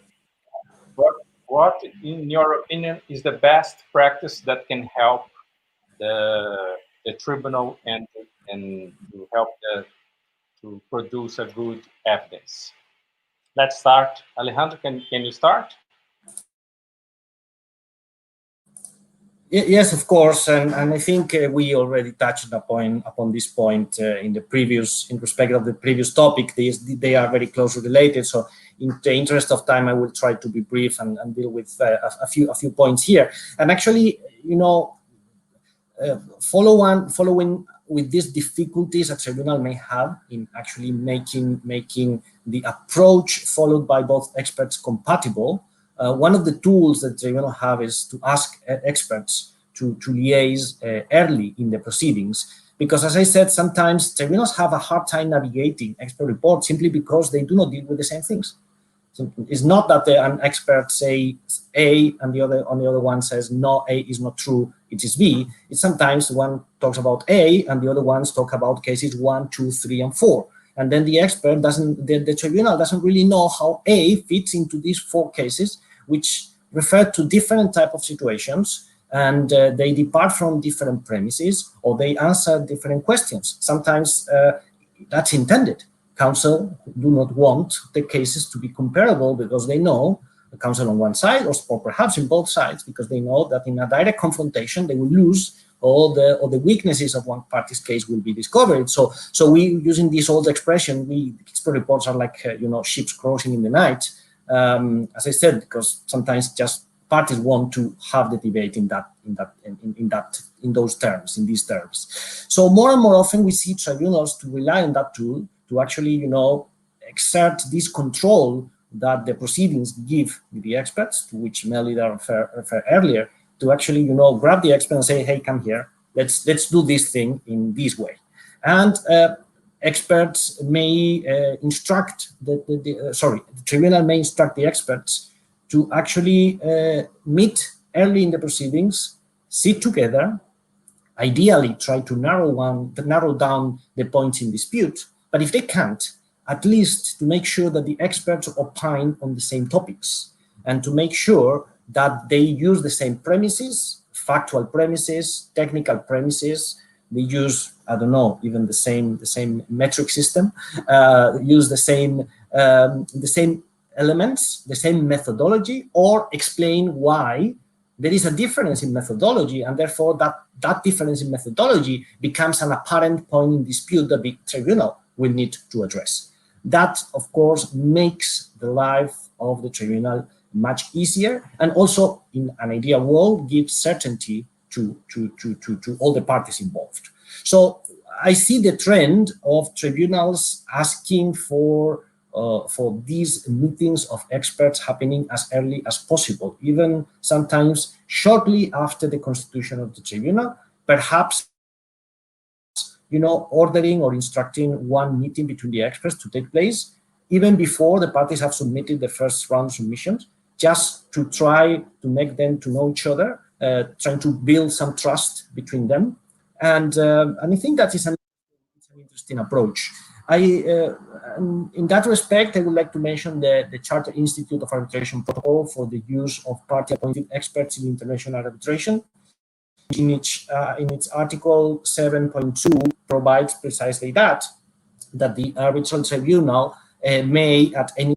in your opinion, is the best practice that can help the tribunal and to help to produce a good evidence? Let's start. Alejandro, can you start? Yes, of course, and I think we already touched upon this point in respect of the previous topic. They are very closely related. So, in the interest of time, I will try to be brief and deal with a few points here. And actually, following with these difficulties a tribunal may have in actually making the approach followed by both experts compatible. One of the tools that tribunal have is to ask experts to liaise early in the proceedings, because, as I said, sometimes tribunals have a hard time navigating expert reports simply because they do not deal with the same things. So it's not that an expert says A and the other one says no, A is not true, it is B. It's sometimes one talks about A and the other ones talk about cases 1, 2, 3, and 4. And then the expert the tribunal doesn't really know how A fits into these 4 cases, which refer to different type of situations, and they depart from different premises, or they answer different questions. Sometimes that's intended. Counsel do not want the cases to be comparable because they know the counsel on one side, or perhaps in both sides, because they know that in a direct confrontation they will lose, all the weaknesses of one party's case will be discovered. So we, using this old expression, expert reports are like ships crossing in the night. As I said, because sometimes just parties want to have the debate in these terms. So more and more often we see tribunals to rely on that tool to actually, exert this control that the proceedings give the experts, to which Mélida referred earlier, to actually, grab the expert and say, hey, come here, let's do this thing in this way. And experts may instruct the tribunal may instruct the experts to actually meet early in the proceedings, sit together, ideally try to narrow down the points in dispute. But if they can't, at least to make sure that the experts opine on the same topics, and to make sure that they use the same premises, factual premises, technical premises. They use, I don't know, even the same metric system, use the same elements, the same methodology, or explain why there is a difference in methodology, and therefore that difference in methodology becomes an apparent point in dispute that the tribunal will need to address. That, of course, makes the life of the tribunal much easier, and also, in an ideal world, gives certainty to all the parties involved. So I see the trend of tribunals asking for these meetings of experts happening as early as possible, even sometimes shortly after the constitution of the tribunal, perhaps ordering or instructing one meeting between the experts to take place even before the parties have submitted the first round submissions, just to try to make them to know each other, trying to build some trust between them. And I think that is an interesting approach. In that respect, I would like to mention the Charter Institute of Arbitration Protocol for the use of party-appointed experts in international arbitration. In its Article 7.2 provides precisely that the arbitral tribunal may at any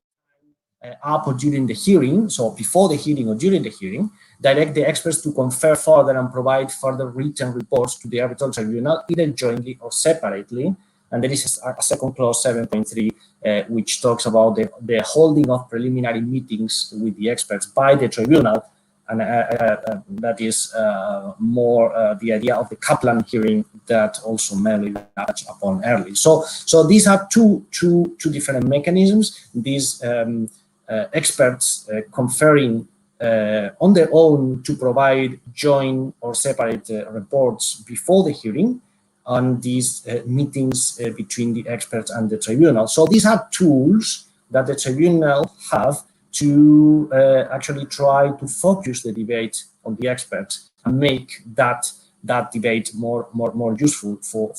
time up or during the hearing, so before the hearing or during the hearing, direct the experts to confer further and provide further written reports to the arbitral tribunal, either jointly or separately. And there is a second clause, 7.3, which talks about the holding of preliminary meetings with the experts by the tribunal. And that is more the idea of the Kaplan hearing that also Mélida touched upon earlier. So these are two different mechanisms. These experts conferring on their own to provide joint or separate reports before the hearing, on these meetings between the experts and the tribunal. So these are tools that the tribunal have to actually try to focus the debate on the experts and make that debate more useful for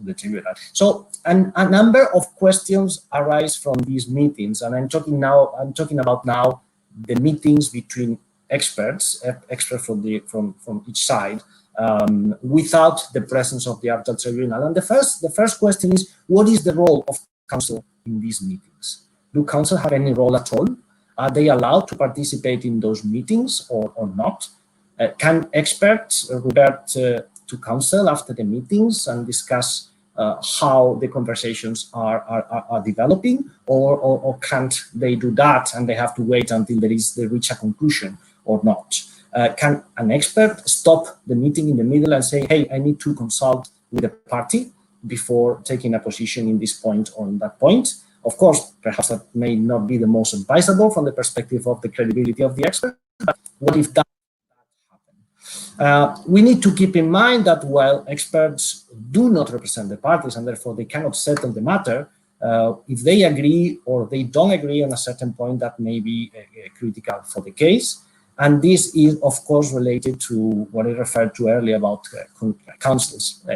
the tribunal. So a number of questions arise from these meetings, and I'm talking about now the meetings between experts from each side, without the presence of the arbitral tribunal. And the first question is, what is the role of counsel in these meetings? Do counsel have any role at all? Are they allowed to participate in those meetings or not? Can experts revert to counsel after the meetings and discuss how the conversations are developing, or can't they do that and they have to wait until they reach a conclusion or not? Can an expert stop the meeting in the middle and say, hey, I need to consult with a party before taking a position in this point or in that point? Of course, perhaps that may not be the most advisable from the perspective of the credibility of the expert, but what if that happened? We need to keep in mind that while experts do not represent the parties and therefore they cannot settle the matter, if they agree or they don't agree on a certain point, that may be critical for the case. And this is, of course, related to what I referred to earlier about counsel's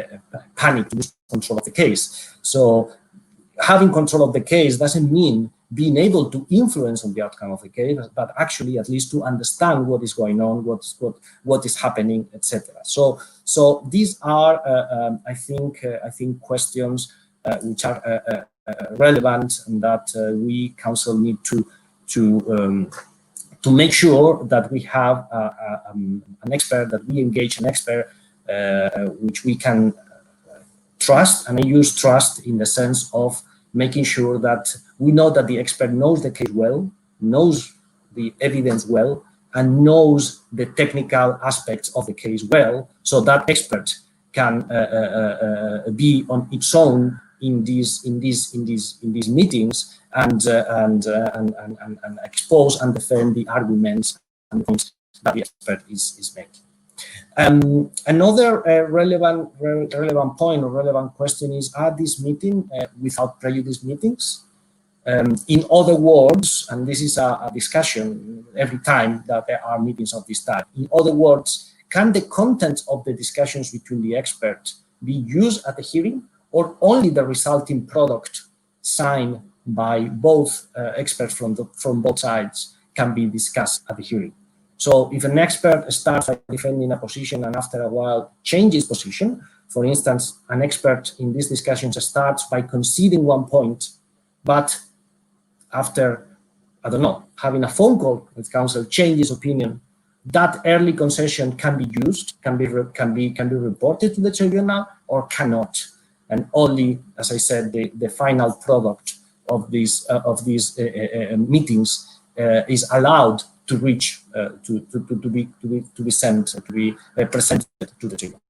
panic to lose control of the case. So having control of the case doesn't mean being able to influence on the outcome of the case, but actually at least to understand what is going on, what is happening, etc. So these are, I think, questions which are relevant and that we counsel need to make sure that we have an expert, that we engage an expert which we can trust, and I use trust in the sense of making sure that we know that the expert knows the case well, knows the evidence well, and knows the technical aspects of the case well, so that expert can be on its own in these meetings and expose and defend the arguments and the points that the expert is making. Another relevant point or relevant question is, are these meetings without prejudice meetings? In other words, and this is a discussion every time that there are meetings of this type, in other words, can the content of the discussions between the experts be used at the hearing, or only the resulting product signed by both experts from both sides can be discussed at the hearing? So if an expert starts by defending a position and after a while changes position, for instance, an expert in these discussions starts by conceding one point, but after, I don't know, having a phone call with counsel, changes opinion, that early concession can be used, can be reported to the tribunal, or cannot. And only, as I said, the final product of these meetings is allowed to reach to be sent, to be presented to the tribunal.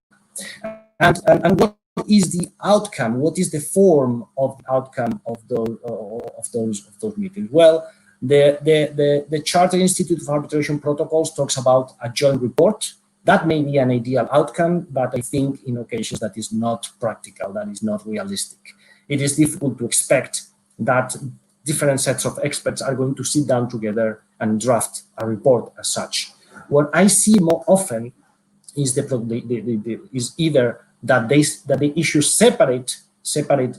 And what is the outcome? What is the form of the outcome of those meetings? Well, the Charter Institute of Arbitration Protocols talks about a joint report. That may be an ideal outcome, but I think in occasions that is not practical, that is not realistic. It is difficult to expect that different sets of experts are going to sit down together and draft a report as such. What I see more often is is either that they issue separate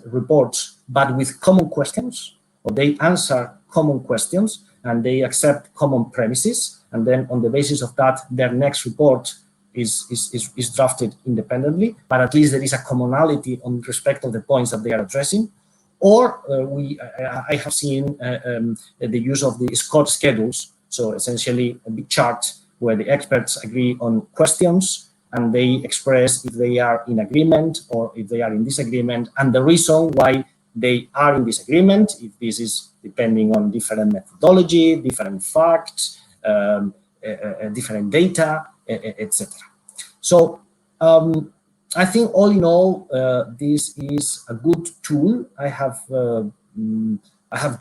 reports, but with common questions, or they answer common questions and they accept common premises, and then on the basis of that, their next report is drafted independently, but at least there is a commonality on respect of the points that they are addressing. Or I have seen the use of the Scott schedules, so essentially a big chart where the experts agree on questions and they express if they are in agreement or if they are in disagreement, and the reason why they are in disagreement, if this is depending on different methodology, different facts, different data, etc. So I think all in all, this is a good tool. I have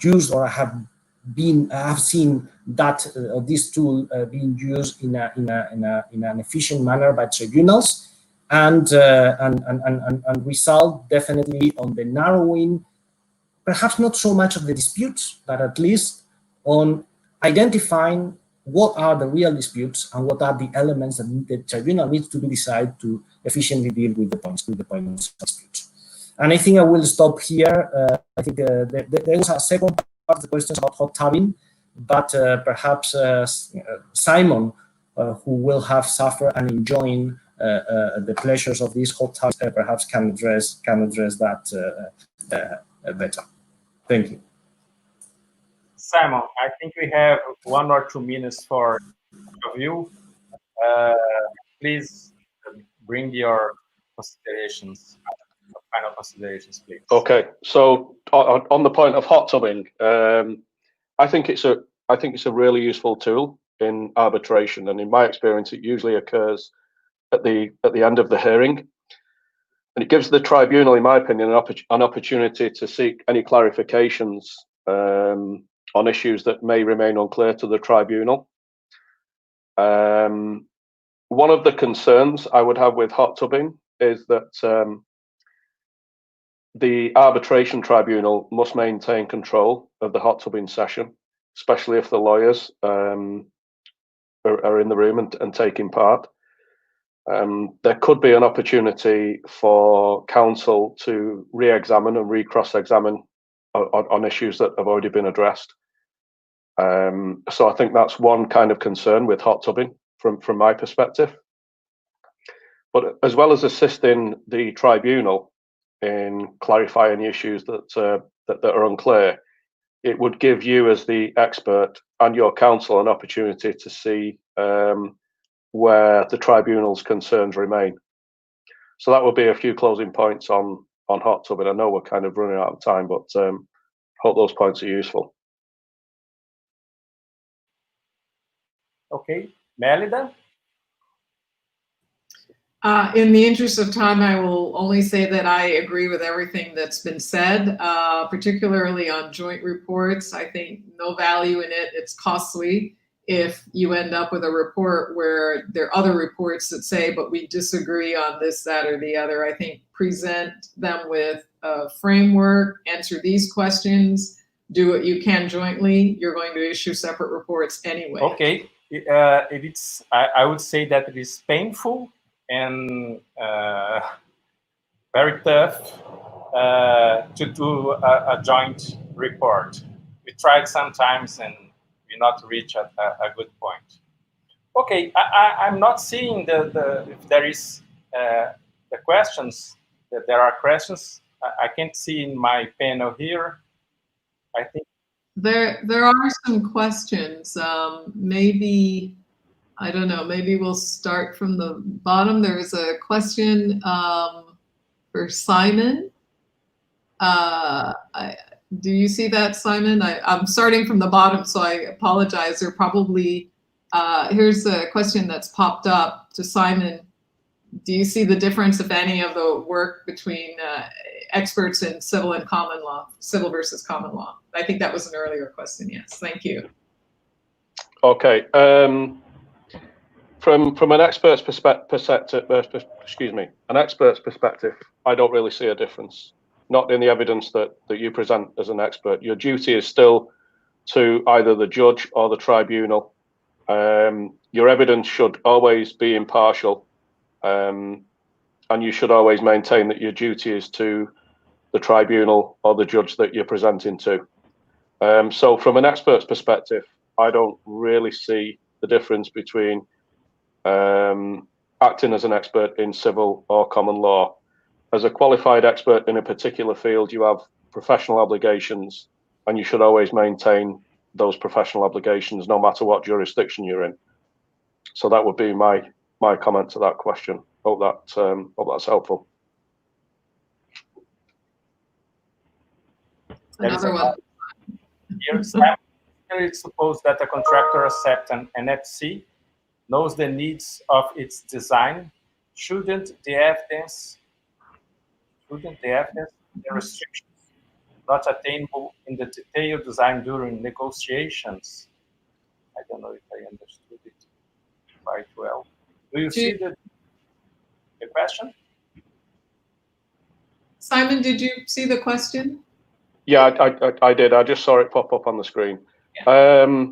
used, or I have seen that this tool being used in an efficient manner by tribunals, and result definitely on the narrowing, perhaps not so much of the disputes, but at least on identifying what are the real disputes and what are the elements that the tribunal needs to decide to efficiently deal with the points of dispute. And I think I will stop here. I think there was a second part of the question about hot tubbing, but perhaps Simon, who will have suffered and enjoying the pleasures of these hot tubs, perhaps can address that better. Thank you. Simon, I think we have 1 or 2 minutes for you. Please bring your considerations, final considerations, please. Okay, so on the point of hot tubbing, I think it's a really useful tool in arbitration, and in my experience, it usually occurs at the end of the hearing, and it gives the tribunal, in my opinion, an opportunity to seek any clarifications on issues that may remain unclear to the tribunal. One of the concerns I would have with hot tubbing is that the arbitration tribunal must maintain control of the hot tubbing session, especially if the lawyers are in the room and taking part. There could be an opportunity for counsel to re-examine and re-cross-examine on issues that have already been addressed. So I think that's one kind of concern with hot tubbing from my perspective. But as well as assisting the tribunal in clarifying issues that are unclear, it would give you as the expert and your counsel an opportunity to see where the tribunal's concerns remain. So that would be a few closing points on hot tubbing. I know we're kind of running out of time, but hope those points are useful. Okay, Mélida? In the interest of time, I will only say that I agree with everything that's been said, particularly on joint reports. I think no value in it. It's costly if you end up with a report where there are other reports that say, but we disagree on this, that, or the other. I think present them with a framework, answer these questions, do what you can jointly. You're going to issue separate reports anyway. Okay, I would say that it is painful and very tough to do a joint report. We tried sometimes and we not reach a good point. Okay, I'm not seeing if there is the questions. That there are questions. I can't see in my panel here. I think there are some questions. Maybe, I don't know, maybe we'll start from the bottom. There is a question for Simon. Do you see that, Simon? I'm starting from the bottom, so I apologize. There probably, here's a question that's popped up to Simon. Do you see the difference, if any, of the work between experts in civil and common law, civil versus common law? I think that was an earlier question, yes. Thank you. Okay. From an expert's perspective, I don't really see a difference. Not in the evidence that you present as an expert. Your duty is still to either the judge or the tribunal. Your evidence should always be impartial, and you should always maintain that your duty is to the tribunal or the judge that you're presenting to. So from an expert's perspective, I don't really see the difference between acting as an expert in civil or common law. As a qualified expert in a particular field, you have professional obligations, and you should always maintain those professional obligations no matter what jurisdiction you're in. So that would be my comment to that question. Hope that's helpful. Another one. Here it's supposed that a contractor accepts an NFC, knows the needs of its design. Shouldn't the evidence, the restrictions not attainable in the detailed design during negotiations? I don't know if I understood it quite well. Do you see the question? Simon, did you see the question? Yeah, I did. I just saw it pop up on the screen. Yeah.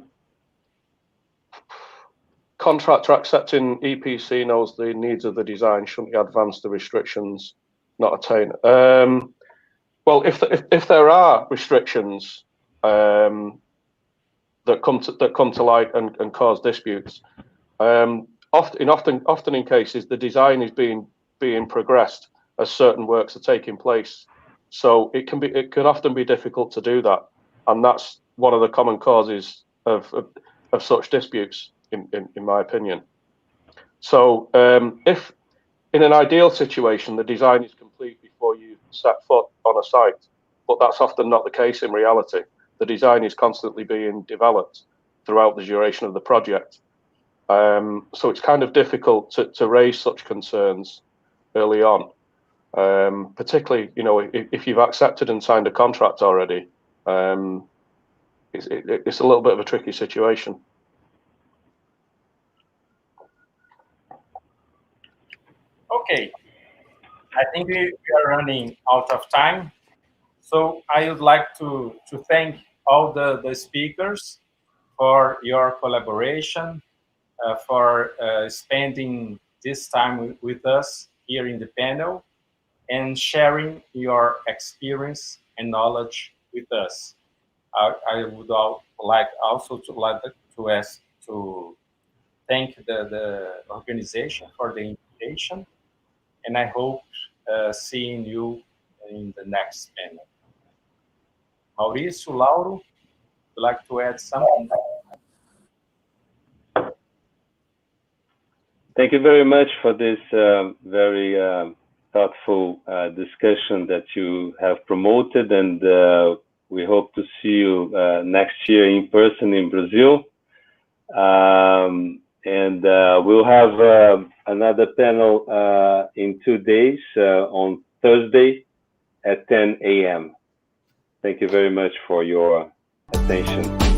Contractor accepting EPC knows the needs of the design. Shouldn't you advance the restrictions not attained? Well, if there are restrictions that come to light and cause disputes, often in cases the design is being progressed as certain works are taking place. So it can often be difficult to do that, and that's one of the common causes of such disputes, in my opinion. So if in an ideal situation the design is complete before you set foot on a site, but that's often not the case in reality. The design is constantly being developed throughout the duration of the project. So it's kind of difficult to raise such concerns early on. Particularly, if you've accepted and signed a contract already, it's a little bit of a tricky situation. Okay, I think we are running out of time. So I would like to thank all the speakers for your collaboration, for spending this time with us here in the panel, and sharing your experience and knowledge with us. I would like to thank the organization for the invitation, and I hope seeing you in the next panel. Maurício, Lauro, would you like to add something? Thank you very much for this very thoughtful discussion that you have promoted, and we hope to see you next year in person in Brazil. And we'll have another panel in 2 days on Thursday at 10 a.m. Thank you very much for your attention.